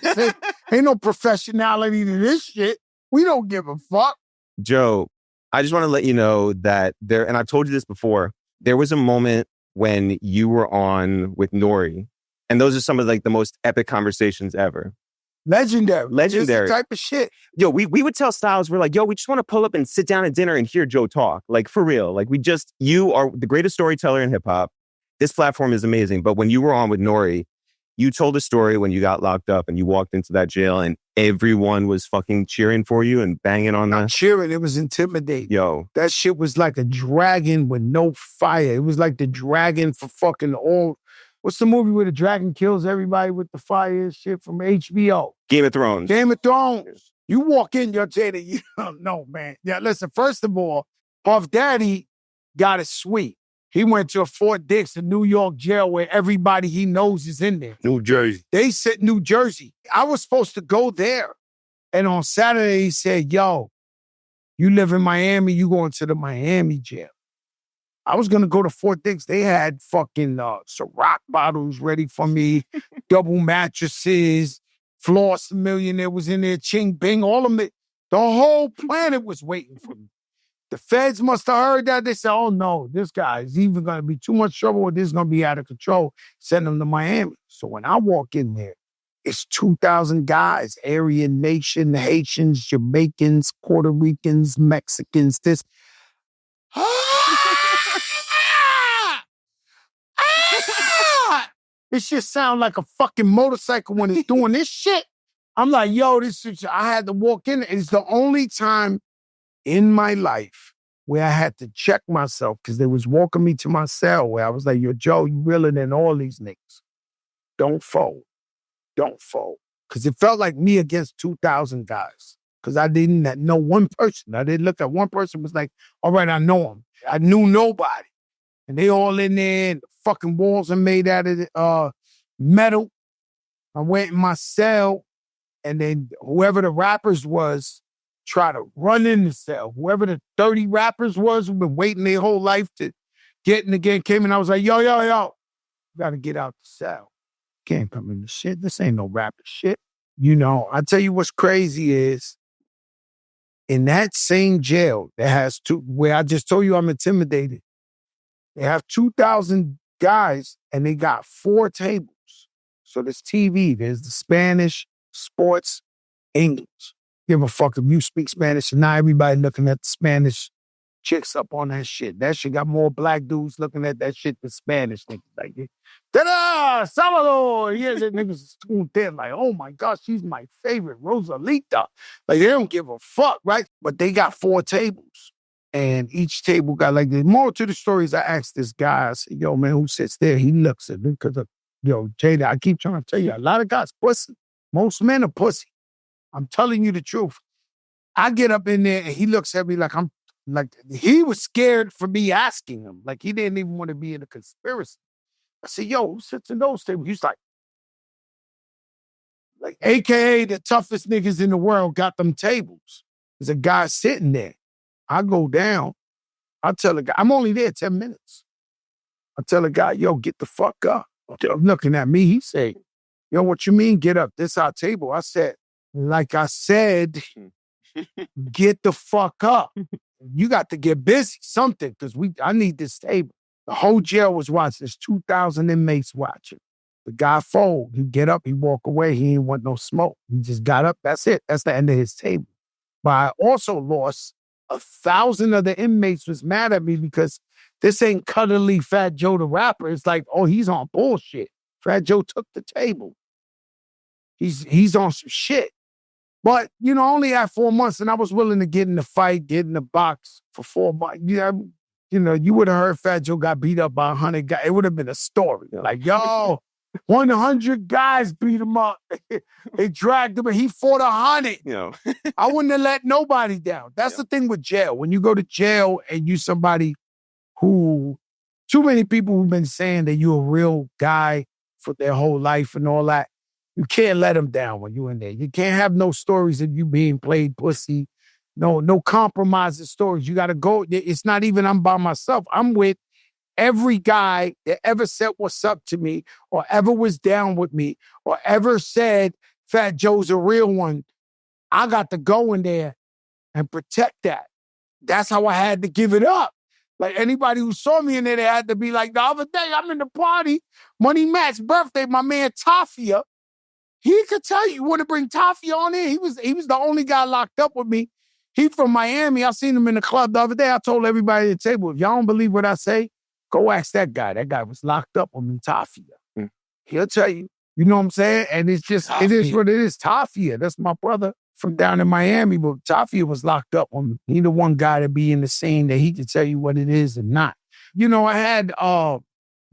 ain't no professionality to this shit. We don't give a fuck. Joe, I just want to let you know that and I've told you this before, there was a moment when you were on with Nori, and those are some of the most epic conversations ever. Legendary. This type of shit. Yo, we would tell Styles, we're like, yo, we just want to pull up and sit down at dinner and hear Joe talk. Like, for real. Like, you are the greatest storyteller in hip hop. This platform is amazing. But when you were on with Nori, you told a story when you got locked up and you walked into that jail and everyone was fucking cheering for you and banging on Not cheering. It was intimidating. Yo. That shit was like a dragon with no fire. It was like the dragon for fucking all... What's the movie where the dragon kills everybody with the fire and shit from HBO? Game of Thrones. Game of Thrones. You walk in, you're Jada, you don't know, man. Yeah, listen, first of all, Puff Daddy got it sweet. He went to a Fort Dix, a New York jail where everybody he knows is in there. New Jersey. They said New Jersey. I was supposed to go there. And on Saturday, he said, yo, you live in Miami, you going to the Miami jail. I was going to go to Fort Dix. They had fucking Ciroc bottles ready for me, double mattresses, Floss the Millionaire was in there, Ching Bing, all of it. The whole planet was waiting for me. The feds must have heard that. They said, oh, no, this guy is even going to be too much trouble or this is going to be out of control. Send him to Miami. So when I walk in there, it's 2,000 guys, Aryan Nation, Haitians, Jamaicans, Puerto Ricans, Mexicans, this. This shit sound like a fucking motorcycle when it's doing this shit. I'm like, yo, this is, I had to walk in. It's the only time in my life where I had to check myself because they was walking me to my cell where I was like, yo, Joe, you realer than all these niggas. Don't fold. Don't fold. Because it felt like me against 2,000 guys. Because I didn't know one person. I didn't look at one person was like, all right, I know him. I knew nobody. And they all in there, and the fucking walls are made out of metal. I went in my cell, and then whoever the rappers was tried to run in the cell. Whoever the 30 rappers was who've been waiting their whole life to get in again came in. I was like, yo, you gotta get out the cell. Can't come in the shit. This ain't no rapper shit. You know, I tell you what's crazy is, in that same jail that has where I just told you I'm intimidated, they have 2,000 guys and they got 4 tables. So there's TV, there's the Spanish, sports, English. Give a fuck if you speak Spanish or not. Everybody looking at the Spanish chicks up on that shit. That shit got more black dudes looking at that shit than Spanish niggas. Like, ta-da, Salvador! Yeah, the niggas tuned in like, oh my gosh, she's my favorite, Rosalita. Like, they don't give a fuck, right? But they got 4 tables. And each table got like the more to the stories. I asked this guy, I said, yo, man, who sits there? He looks at me because of, yo, Jada, I keep trying to tell you, a lot of guys pussy. Most men are pussy. I'm telling you the truth. I get up in there and he looks at me like he was scared for me asking him. Like he didn't even want to be in a conspiracy. I said, yo, who sits in those tables? He's like, AKA the toughest niggas in the world got them tables. There's a guy sitting there. I go down. I tell the guy, I'm only there 10 minutes. I tell the guy, yo, get the fuck up. I'm looking at me. He say, yo, what you mean get up? This our table. I said, like I said, get the fuck up. You got to get busy, something, because I need this table. The whole jail was watching. There's 2,000 inmates watching. The guy fold. He get up, he walk away. He ain't want no smoke. He just got up. That's it. That's the end of his table. But I also lost 1,000 of the inmates was mad at me because this ain't cuddly Fat Joe the rapper. It's like, oh, he's on bullshit. Fat Joe took the table. He's on some shit. But, only at 4 months, and I was willing to get in the fight, get in the box for 4 months. You would have heard Fat Joe got beat up by 100 guys. It would have been a story. Like, yo, 100 guys beat him up. They dragged him, and he fought 100. I wouldn't have let nobody down. That's the thing with jail. When you go to jail and you somebody who, too many people who've been saying that you're a real guy for their whole life and all that, you can't let them down when you're in there. You can't have no stories of you being played pussy. No compromising stories. You got to go. It's not even I'm by myself. I'm with every guy that ever said what's up to me or ever was down with me or ever said Fat Joe's a real one. I got to go in there and protect that. That's how I had to give it up. Like anybody who saw me in there, they had to be like, the other day I'm in the party, Money Matt's birthday, my man Tafia. He could tell you want to bring Tafia on in. He was the only guy locked up with me. He from Miami. I seen him in the club the other day. I told everybody at the table, if y'all don't believe what I say, go ask that guy. That guy was locked up with me, Tafia. He'll tell you. You know what I'm saying? And it's just, Tafia. It is what it is. Tafia, that's my brother from down in Miami, but Tafia was locked up on me. He the one guy to be in the scene that he could tell you what it is and not. I had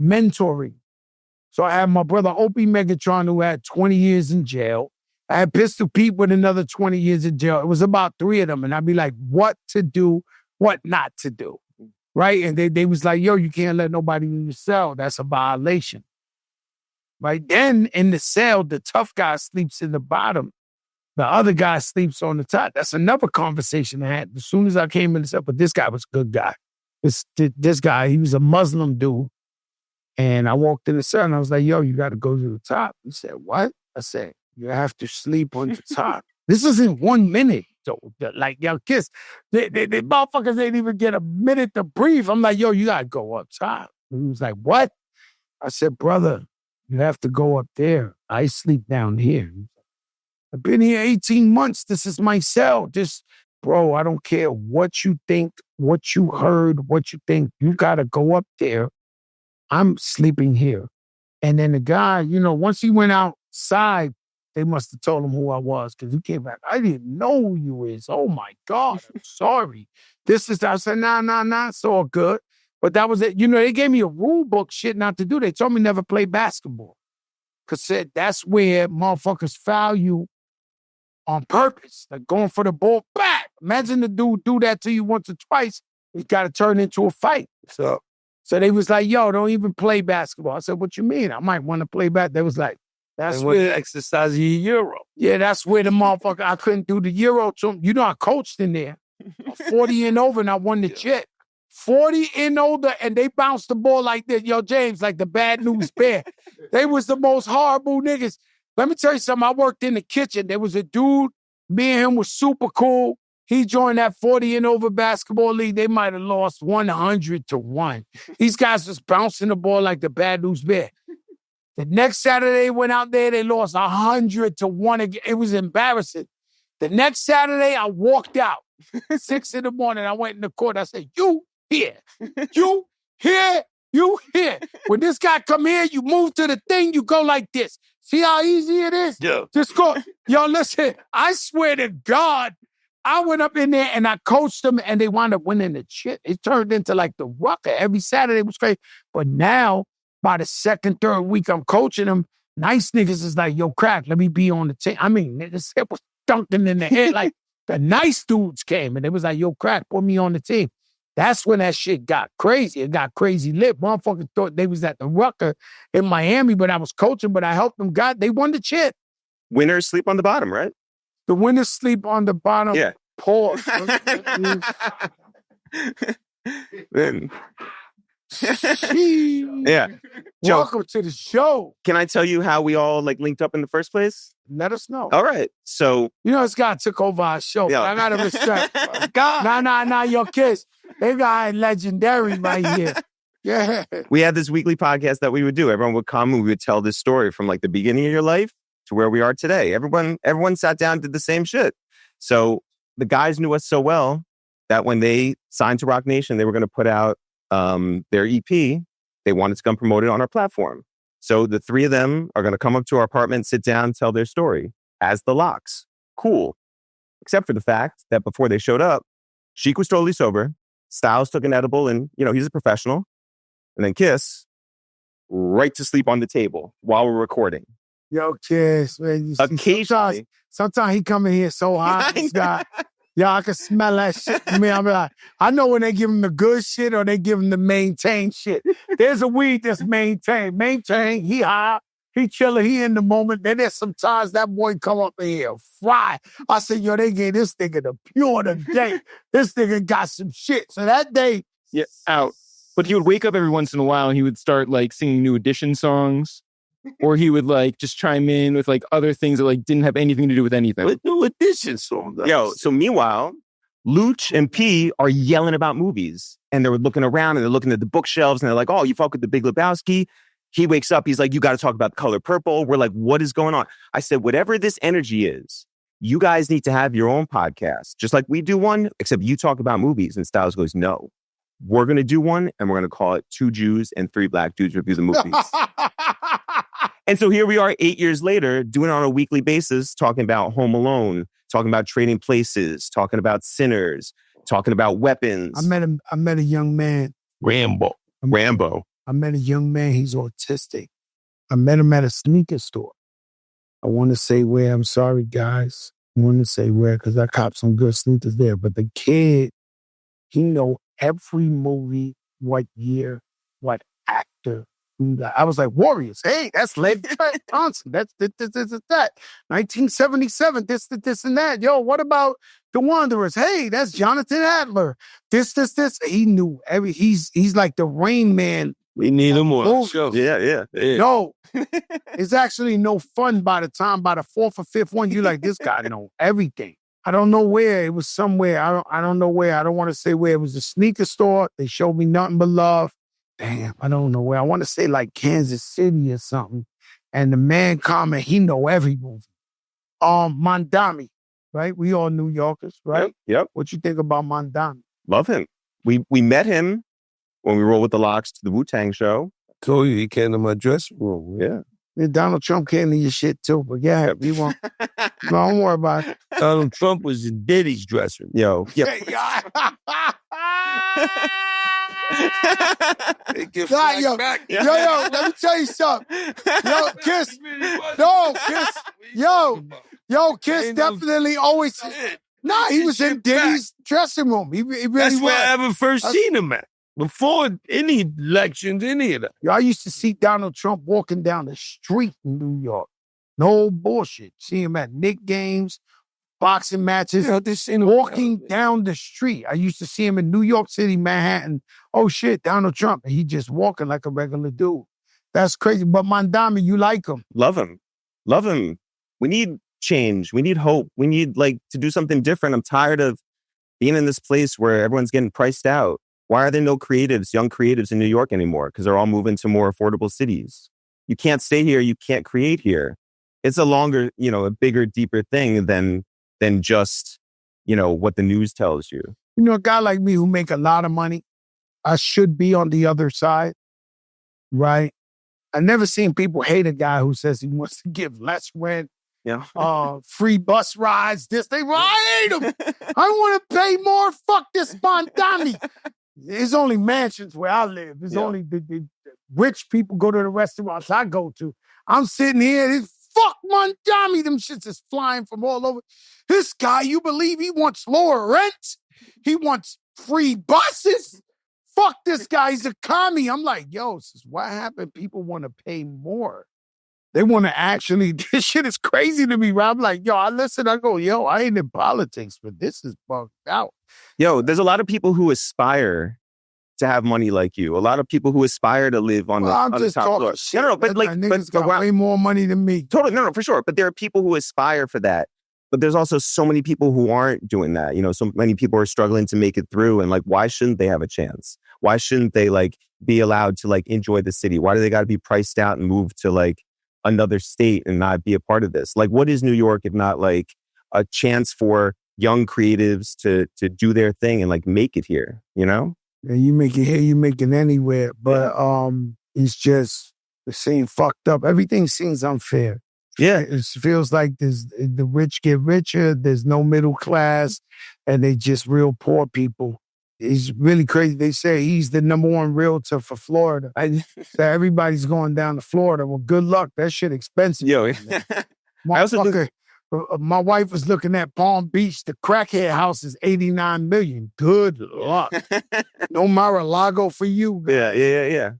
mentoring. So I had my brother Opie Megatron, who had 20 years in jail. I had Pistol Pete with another 20 years in jail. It was about 3 of them. And I'd be like, what to do, what not to do, right? And they was like, yo, you can't let nobody in your cell. That's a violation, right? Then in the cell, the tough guy sleeps in the bottom. The other guy sleeps on the top. That's another conversation I had as soon as I came in the cell. But this guy was a good guy. This guy, he was a Muslim dude. And I walked in the cell and I was like, yo, you got to go to the top. He said, what? I said, you have to sleep on the top. This isn't 1 minute. So, like, yo, Kiss, the motherfuckers ain't even get a minute to breathe. I'm like, yo, you got to go up top. And he was like, what? I said, brother, you have to go up there. I sleep down here. I've been here 18 months. This is my cell. Bro, I don't care what you think, what you heard, what you think. You got to go up there. I'm sleeping here. And then the guy, once he went outside, they must have told him who I was because he came back. I didn't know who you is. Oh, my God. I'm sorry. I said, nah, it's all good. But that was it. They gave me a rule book shit not to do. They told me never play basketball because that's where motherfuckers foul you on purpose, like going for the ball back. Imagine the dude do that to you once or twice. It's got to turn into a fight. So they was like, yo, don't even play basketball. I said, what you mean? I might want to play back. They was like, that's where exercise your Euro. Yeah, that's where the motherfucker, I couldn't do the Euro to him. I coached in there. 40 and over and I won the chip. 40 and older and they bounced the ball like this. Yo, James, like the bad news bear. They was the most horrible niggas. Let me tell you something. I worked in the kitchen. There was a dude, me and him was super cool. He joined that 40 and over basketball league. They might have lost 100-1. These guys was bouncing the ball like the bad news bear. The next Saturday they went out there, they lost 100-1 again. It was embarrassing. The next Saturday, I walked out. 6 in the morning, I went in the court. I said, you here. You here. You here. When this guy come here, you move to the thing, you go like this. See how easy it is? Yeah. Just go. Yo, listen, I swear to God, I went up in there and I coached them and they wound up winning the shit. It turned into like the rucker. Every Saturday was crazy. But now, by the second, third week I'm coaching them, nice niggas is like, yo, crack, let me be on the team. I mean, niggas, it was dunking in the head. Like, the nice dudes came and they was like, yo, crack, put me on the team. That's when that shit got crazy. It got crazy lit. Motherfuckers thought they was at the rucker in Miami, but I was coaching, but I helped them. They won the shit. Winners sleep on the bottom, right? The winners sleep on the bottom. Yeah. Pause. Then, Yeah. yeah. Joe, Welcome to the show. can I tell you how we all like linked up in the first place? Let us know. All right. So, You know, this guy took over our show. Yeah. I gotta respect. Nah, your kids. They got legendary right here. Yeah. we had this weekly podcast that we would do. Everyone would come and we would tell this story from like the beginning of your life to where we are today. Everyone sat down and did the same shit. So the guys knew us so well that when they signed to Rock Nation, they were going to put out their EP. They wanted to come promote it on our platform. So the three of them are going to come up to our apartment, sit down, tell their story as the Locks. Cool. Except for the fact that before they showed up, Sheek was totally sober. Styles took an edible and, he's a professional. And then Kiss, right to sleep on the table while we're recording. Yo, Kiss, man. Occasionally. Sometimes he come in here so hot. This guy. Yeah, I can smell that shit. I mean, I'm like, I know when they give him the good shit or they give him the maintain shit. There's a weed that's maintain. Maintain, he high, he chilling, he in the moment. Then there's sometimes that boy come up in here, fry. I said, yo, they gave this nigga the pure today. This nigga got some shit. So that day, Yeah, out. But he would wake up every once in a while and he would start like singing New Edition songs. Or he would like just chime in with like other things that like didn't have anything to do with anything. What New Edition song? Yo, so meanwhile, Louch and P are yelling about movies. And they're looking around and they're looking at the bookshelves and they're like, oh, you fuck with The Big Lebowski? He wakes up, he's like, you got to talk about The Color Purple. We're like, what is going on? I said, whatever this energy is, you guys need to have your own podcast. Just like we do one, except you talk about movies. And Styles goes, no, we're going to do one and we're going to call it 2 Jews and 3 Black Dudes Review the Movies. And so here we are 8 years later, doing it on a weekly basis, talking about Home Alone, talking about Trading Places, talking about Sinners, talking about Weapons. I met a young man. Rambo. I met a young man, he's autistic. I met him at a sneaker store. I want to say where, I'm sorry, guys. I want to say where, because I copped some good sneakers there. But the kid, he know every movie, what year, what actor. I was like, Warriors. Hey, that's Lev Thompson. That's this, that. 1977, this, and that. Yo, what about The Wanderers? Hey, that's Jonathan Adler. This. He knew he's like the Rain Man. We need him on Oh, the show. Yeah. No, it's actually no fun by the 4th or 5th one. You like, this guy know everything. I don't know where. It was somewhere. I don't know where. I don't want to say where. It was a sneaker store. They showed me nothing but love. Damn, I don't know where. I want to say like Kansas City or something. And the man comment, he know every movie. Mamdani, right? We all New Yorkers, right? Yep. What you think about Mamdani? Love him. We met him when we rolled with the Locks to the Wu-Tang show. Told you he came to my dressing room. Yeah. And Donald Trump came to your shit too, but yeah, we won't. No, don't worry about it. Donald Trump was in Diddy's dressing room. Yo. Yep. God, yo, let me tell you something. Yo, Kiss. No, Kiss. Yo, Kiss definitely always. Nah, he was in Diddy's dressing room. He really That's was. where I ever first seen him at. Before any elections, any of that. Yo, I used to see Donald Trump walking down the street in New York. No bullshit. See him at Knick games, boxing matches, walking down the street. I used to see him in New York City, Manhattan. Oh shit, Donald Trump. And he just walking like a regular dude. That's crazy. But Mamdani, you like him. Love him. We need change. We need hope. We need to do something different. I'm tired of being in this place where everyone's getting priced out. Why are there no creatives, young creatives in New York anymore? Because they're all moving to more affordable cities. You can't stay here. You can't create here. It's a longer, a bigger, deeper thing than just what the news tells you. You know, a guy like me who make a lot of money, I should be on the other side, right? I never seen people hate a guy who says he wants to give less rent, free bus rides, I hate him. I want to pay more. Fuck this Mamdani. There's only mansions where I live. There's only the rich people go to the restaurants I go to. I'm sitting here, this fuck Mamdani. Them shits is flying from all over. This guy, you believe he wants lower rent? He wants free buses? Fuck this guy, he's a commie. I'm like, yo, this is what happened. People want to pay more. They want to actually, this shit is crazy to me, right? I'm like, yo, I listen, I go, yo, I ain't in politics, but this is bugged out. Yo, there's a lot of people who aspire to have money like you. A lot of people who aspire to live on the top floor. Shit. No, but niggas got way more money than me. Totally, no, for sure. But there are people who aspire for that. But there's also so many people who aren't doing that. So many people are struggling to make it through. And why shouldn't they have a chance? Why shouldn't they be allowed to enjoy the city? Why do they got to be priced out and moved to another state and not be a part of this? What is New York if not a chance for young creatives to do their thing and make it here, Yeah, you make it here, you make it anywhere. But it's just the scene fucked up. Everything seems unfair. Yeah. It feels like the rich get richer, there's no middle class, and they just real poor people. It's really crazy. They say he's the number one realtor for Florida. So everybody's going down to Florida. Well, good luck. That shit expensive. Yo, my wife was looking at Palm Beach. The crackhead house is $89 million. Good luck. No Mar-a-Lago for you. Yeah.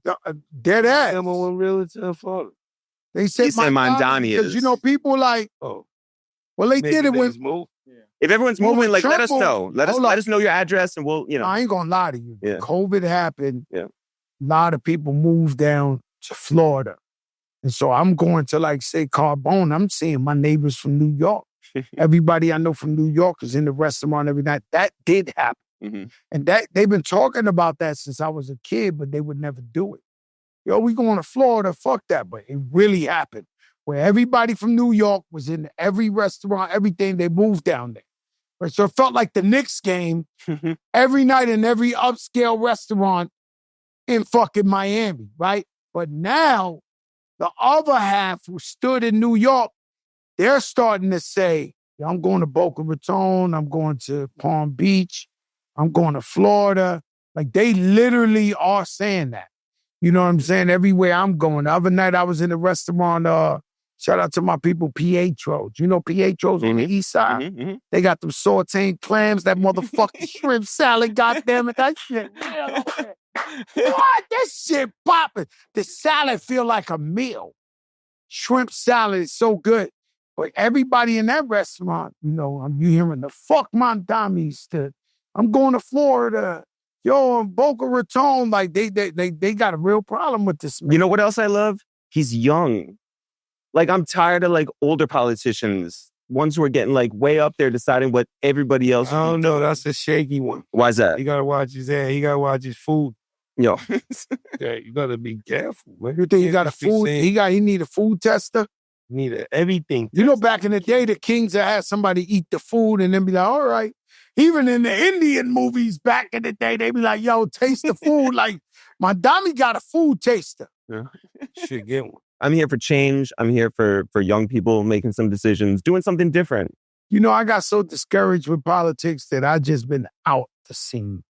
Dead ass. Number one realtor in Florida. They said Mamdani is. Because, people well, they did it when... If everyone's moving, let us Trump know. Let us know your address and we'll, I ain't gonna lie to you. Yeah. COVID happened. Yeah. A lot of people moved down to Florida. And so I'm going to say Carbone. I'm seeing my neighbors from New York. Everybody I know from New York is in the restaurant every night. That did happen. Mm-hmm. And they've been talking about that since I was a kid, but they would never do it. Yo, we going to Florida, fuck that. But it really happened. Where everybody from New York was in every restaurant, everything, they moved down there. Right? So it felt like the Knicks game every night in every upscale restaurant in fucking Miami, right? But now, the other half who stood in New York, they're starting to say, I'm going to Boca Raton, I'm going to Palm Beach, I'm going to Florida. They literally are saying that. You know what I'm saying? Everywhere I'm going. The other night I was in a restaurant, shout out to my people, Pietro's. You know Pietro's on the east side? Mm-hmm. They got them sauteed clams, that motherfucking shrimp salad, goddamn it, that shit. What? That shit popping. The salad feel like a meal. Shrimp salad is so good. But everybody in that restaurant, you hearing the fuck Mamdani's to, I'm going to Florida. Yo, in Boca Raton, they got a real problem with this man. You know what else I love? He's young. I'm tired of older politicians, ones who are getting way up there deciding what everybody else. I don't know. That's a shaky one. Why is that? You gotta watch his hair. You gotta watch his food. Yo, yeah, you gotta be careful, man. You think he got a food? He need a food tester. Need everything. Back in the day, the kings had somebody eat the food and then be like, all right. Even in the Indian movies back in the day, they be like, yo, taste the food. Mamdani got a food taster. Yeah. Should get one. I'm here for change. I'm here for young people making some decisions, doing something different. I got so discouraged with politics that I just been out the scene.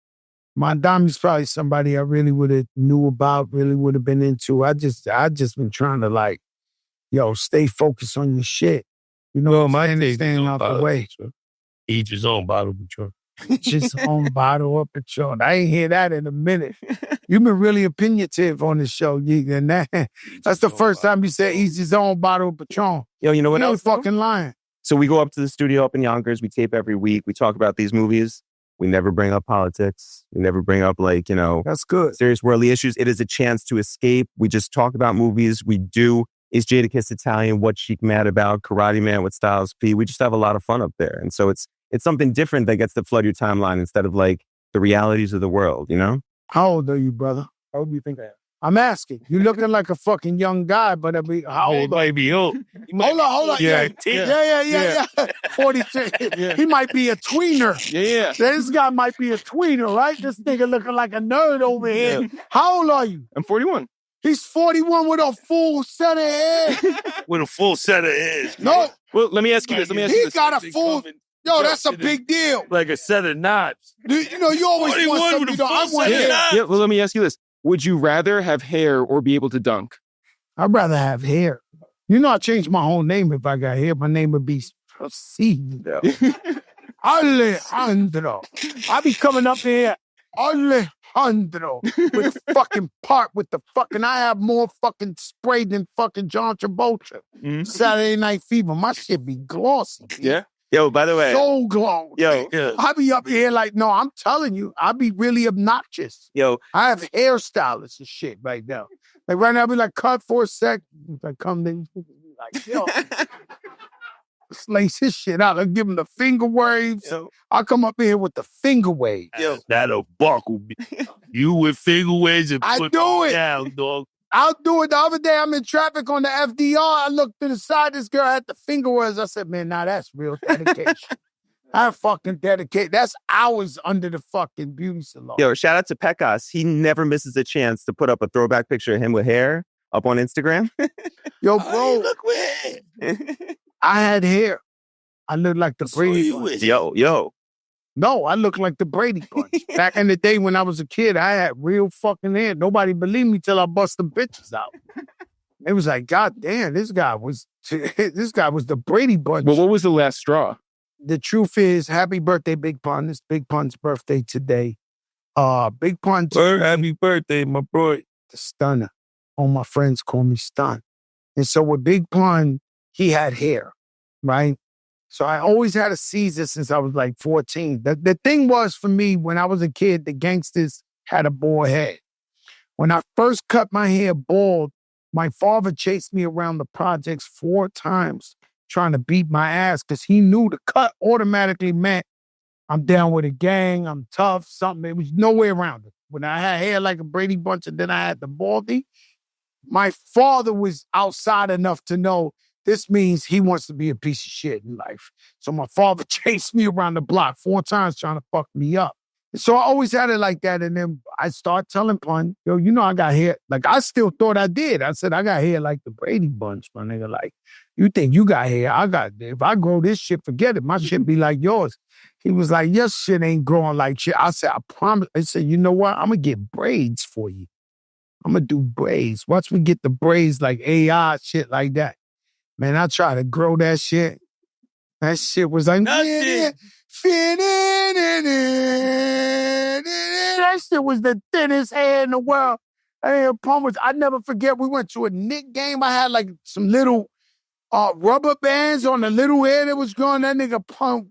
Mamdani's probably somebody I really would have knew about, really would have been into. I just been trying to stay focused on your shit. My staying out the way. Each his own bottle of Patron. Each his own bottle of Patron. I ain't hear that in a minute. You've been really opinionative on the show. And that's the first time you said each his own bottle of Patron. Yo, you know what else? Fucking lying. So we go up to the studio up in Yonkers. We tape every week. We talk about these movies. We never bring up politics. We never bring up That's good. Serious worldly issues. It is a chance to escape. We just talk about movies. We do Is Jadakiss Italian? What's Sheek mad about? Karate Man with Styles P. We just have a lot of fun up there. And so it's something different that gets to flood your timeline instead of the realities of the world, How old are you, brother? How old do you think I am? I'm asking. You looking like a fucking young guy, but I mean, how old? Might be old. Hold on. Yeah. 42. Yeah. He might be a tweener. Yeah. This guy might be a tweener, right? This nigga looking like a nerd over here. Yeah. How old are you? I'm 41. He's 41 with a full set of hair. With a full set of ears. No, Well, let me ask you this. he got a full. Yo, that's a big deal. Like a set of knobs. You know, you always 41 want with something. a I full want set of hair. knobs. Yeah, well, let me ask you this. Would you rather have hair or be able to dunk? I'd rather have hair. You know, I changed my whole name if I got hair. My name would be Alejandro. Alejandro. I be coming up here, Alejandro, with a fucking part with the fucking, I have more fucking spray than fucking John Travolta. Mhm. Saturday Night Fever. My shit be glossy. Yeah. Yo, by the way, So glossy. yo, Yeah. I be up here like, no, I'm telling you, I be really obnoxious. yo, I have hairstylists and shit right now. Like right now, I be like, cut for a sec. If I come in, like, yo, lace his shit out. I give him the finger waves. yo, I'll come up here with the finger wave. yo. That'll buckle me. You with finger waves and I put do me it. down, dog. I'll do it. The other day, I'm in traffic on the FDR. I looked to the side. This girl had the finger waves. I said, man, now that's real dedication. I fucking dedicate. That's hours under the fucking beauty salon. Yo, shout out to Pecos. He never misses a chance to put up a throwback picture of him with hair up on Instagram. Yo, Hey, bro, look where. I had hair. I looked like the Brady Bunch. yo. No, I look like the Brady Bunch. Back in the day when I was a kid, I had real fucking hair. Nobody believed me till I bust the bitches out. It was like, God damn, this guy was the Brady Bunch. Well, what was the last straw? The truth is, happy birthday, Big Pun. It's Big Pun's birthday today. Big Pun, Happy birthday, my boy. the stunner. All my friends call me Stun. And so with Big Pun, he had hair, right? So I always had a Caesar since I was like 14. The thing was for me, when I was a kid, the gangsters had a bald head. When I first cut my hair bald, my father chased me around the projects 4 times trying to beat my ass because he knew the cut automatically meant I'm down with a gang, I'm tough, something. It was no way around it. When I had hair like a Brady Bunch and then I had the baldy, my father was outside enough to know this means he wants to be a piece of shit in life. So my father chased me around the block 4 times trying to fuck me up. So I always had it like that. And then I start telling Pun, yo, you know I got hair. Like, I still thought I did. I said, I got hair like the Brady Bunch, my nigga. Like, you think you got hair? If I grow this shit, forget it. My shit be like yours. He was like, your shit ain't growing like shit. I said, I promise. I said, you know what? I'm going to get braids for you. I'm going to do braids. Watch me get the braids like AI, shit like that. Man, I try to grow that shit. That shit was like, Nothing. That shit was the thinnest hair in the world. I never forget, we went to a Knick game. I had like some little rubber bands on the little hair that was growing. That nigga Pump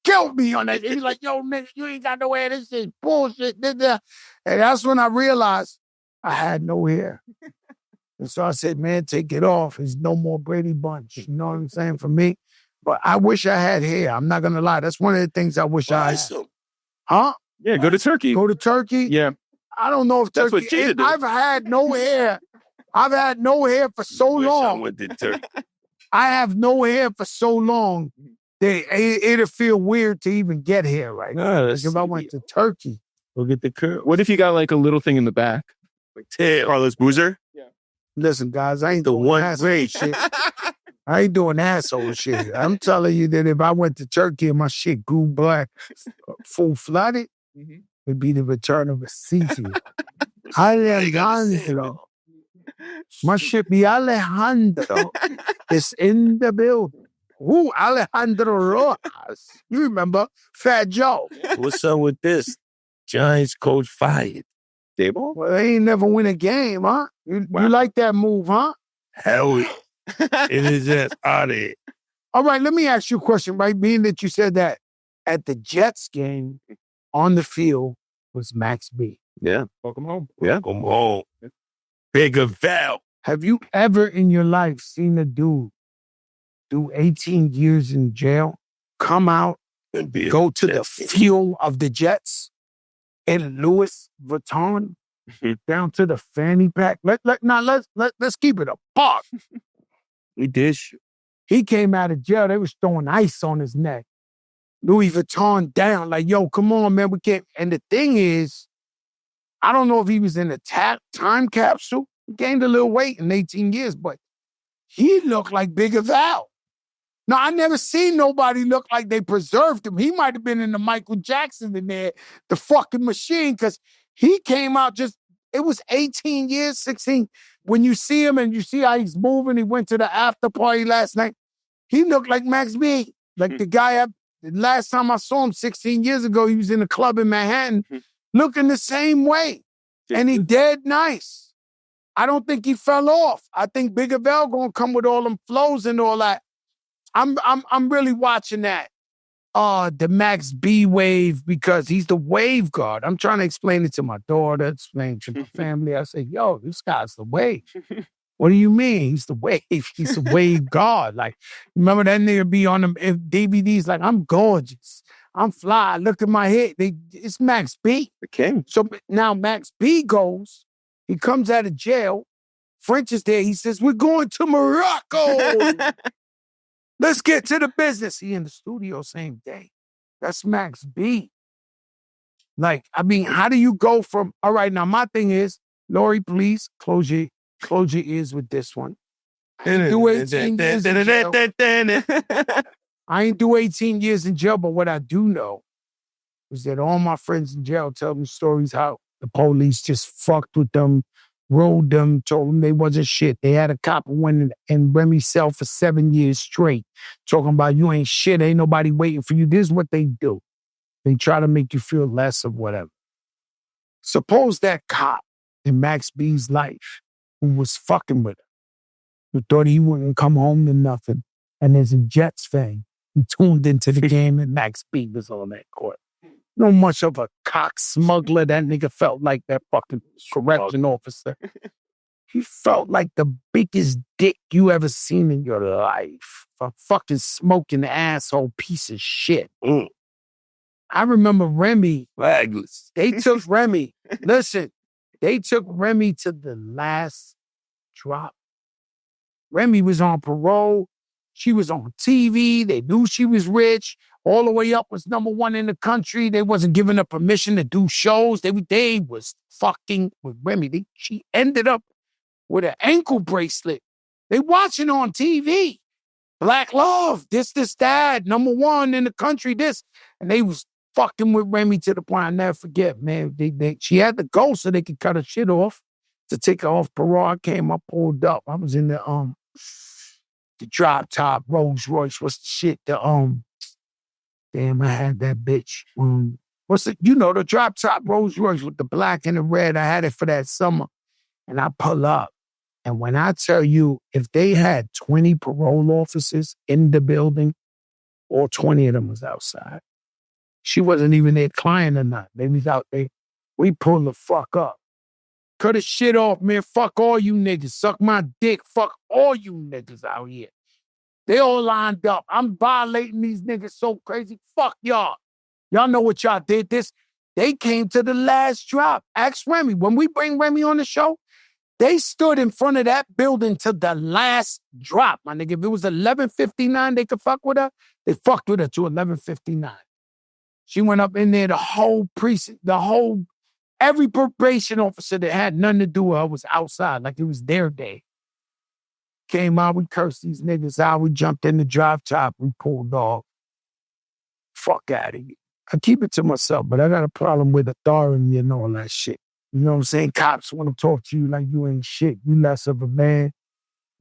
killed me on that. He was like, yo, nigga, you ain't got no hair. This is bullshit. And that's when I realized I had no hair. And so I said, man, take it off. There's no more Brady Bunch. You know what I'm saying? For me. But I wish I had hair. I'm not going to lie. That's one of the things I wish I had. Huh? Yeah, go to Turkey. Go to Turkey? Yeah. I don't know if That's Turkey... what Jada did. I've had no hair. I've had no hair for so Wish I long. went to Turkey. I have no hair for so long that it'll feel weird to even get hair right now. Nah, Like if I went to Turkey. Look at the curl. What if you got like a little thing in the back? Tail. Carlos Boozer. Listen, guys, I ain't The doing one asshole great. shit. I ain't doing asshole shit. I'm telling you that if I went to Turkey and my shit grew black, full-flooded, it'd be the return of a Caesar. Alejandro. My shit be Alejandro. It's in the building. Who? Alejandro Rojas. You remember Fat Joe. What's up with this? Giants coach fired. Daboll? Well, they ain't never win a game, huh? You like that move, huh? Hell yeah. It is just out of it. All right, let me ask you a question, right? Being that you said that at the Jets game on the field was Max B. Yeah. Welcome home. Yeah. Come on. Bigger Val. Have you ever in your life seen a dude do 18 years in jail, come out, And be go to the field of the Jets in Louis Vuitton down to the fanny pack. Let's keep it a buck. We did shit. He came out of jail. They was throwing ice on his neck. Louis Vuitton down. Like, yo, come on, man. We can't. And the thing is, I don't know if he was in a time capsule. He gained a little weight in 18 years, but he looked like Bigger Val. No, I never seen nobody look like they preserved him. He might have been in the Michael Jackson in there, the fucking machine, because he came out it was 18 years, 16. When you see him and you see how he's moving, he went to the after party last night. He looked like Max B. Like the guy, the last time I saw him 16 years ago, he was in a club in Manhattan looking the same way. And he dead nice. I don't think he fell off. I think Bigger Val gonna come with all them flows and all that. I'm really watching that. The Max B wave, because he's the wave god. I'm trying to explain it to my daughter, explain it to my family. I say, yo, this guy's the wave. What do you mean? He's the wave. He's the wave god. Like, remember that nigga be on them DVDs like, I'm gorgeous. I'm fly. Look at my head. It's Max B. The king. So now Max B goes. He comes out of jail. French is there. He says, we're going to Morocco. Let's get to the business. He in the studio same day. That's Max B. Like, I mean, how do you go from, all right, now my thing is, Lori, please close your ears with this one. I ain't do 18 years in jail. I ain't do 18 years in jail, but what I do know is that all my friends in jail tell me stories how the police just fucked with them, rode them, told them they wasn't shit. They had a cop who went in Remy's cell for 7 years straight, talking about you ain't shit, ain't nobody waiting for you. This is what they do. They try to make you feel less of whatever. Suppose that cop in Max B's life who was fucking with him, who thought he wouldn't come home to nothing, and there's a Jets fan who tuned into the game and Max B was on that court. No much of a cock smuggler that nigga felt like, that fucking correction officer. He felt like the biggest dick you ever seen in your life. A fucking smoking asshole piece of shit. I remember Remy. Flagless. They took Remy. Listen, they took Remy to the last drop. Remy was on parole. She was on TV. They knew she was rich. All the way up was #1 in the country. They wasn't giving her permission to do shows. They was fucking with Remy. She ended up with an ankle bracelet. They watching on TV. Black love, this, that, #1 in the country, this. And they was fucking with Remy to the point I never forget, man. She had to go so they could cut her shit off to take her off parole. I came up, pulled up. I was in the drop top Rolls Royce. What's the shit? Damn, I had that bitch. The drop top Rolls Royce with the black and the red. I had it for that summer. And I pull up. And when I tell you, if they had 20 parole officers in the building, all 20 of them was outside. She wasn't even their client or not. They was out there. We pulled the fuck up. Cut the shit off, man. Fuck all you niggas. Suck my dick. Fuck all you niggas out here. They all lined up. I'm violating these niggas so crazy. Fuck y'all. Y'all know what y'all did this. They came to the last drop. Ask Remy. When we bring Remy on the show, they stood in front of that building to the last drop, my nigga. If it was 11:59, they could fuck with her. They fucked with her to 11:59. She went up in there, the whole precinct, every probation officer that had nothing to do with her was outside, like it was their day. Came out, we cursed these niggas out, we jumped in the drive top, we pulled off. Fuck out of here. I keep it to myself, but I got a problem with authority and all that shit. You know what I'm saying? Cops want to talk to you like you ain't shit. You less of a man.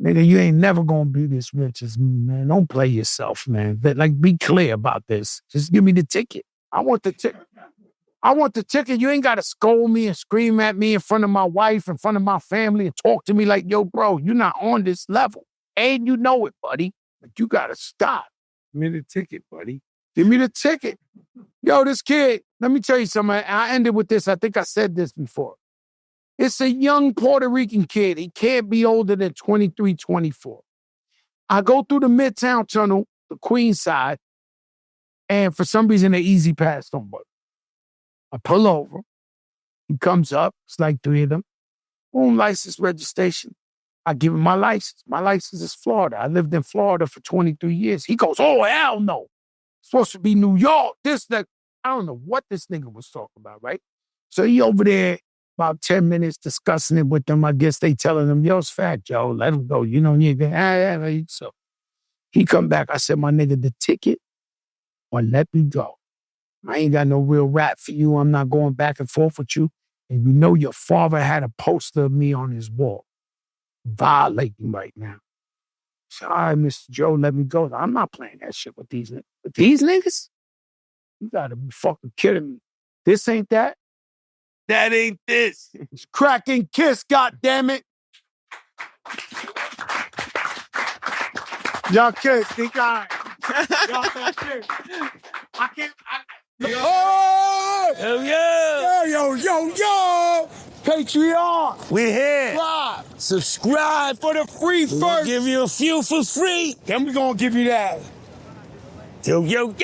Nigga, you ain't never gonna be this rich as me, man. Don't play yourself, man. Like, be clear about this. Just give me the ticket. I want the ticket. You ain't got to scold me and scream at me in front of my wife, in front of my family, and talk to me like, yo, bro, you're not on this level. And you know it, buddy. But you got to stop. Give me the ticket, buddy. Give me the ticket. Yo, this kid, let me tell you something. I ended with this. I think I said this before. It's a young Puerto Rican kid. He can't be older than 23, 24. I go through the Midtown Tunnel, the Queens side, and for some reason, the Easy Pass don't work. I pull over. He comes up, it's like 3 of them. Boom, license registration. I give him my license. My license is Florida. I lived in Florida for 23 years. He goes, oh, hell no. Supposed to be New York. That. I don't know what this nigga was talking about, right? So he over there about 10 minutes discussing it with them. I guess they telling him, yo, it's fat, Joe. Let him go. You know, so he come back. I said, my nigga, the ticket or let me go. I ain't got no real rap for you. I'm not going back and forth with you. And you know your father had a poster of me on his wall. Violating right now. So, all right, Mr. Joe, let me go. I'm not playing that shit with these niggas. With these niggas? You gotta be fucking kidding me. This ain't that. That ain't this. It's Crack and Kiss, goddammit. Y'all kiss, think I. Y'all kiss. I can't. Oh! Hell yeah! Yo! Patreon! We're here. Subscribe for the free We'll first. give you a few for free. Then we gonna give you that. Yo. Yo!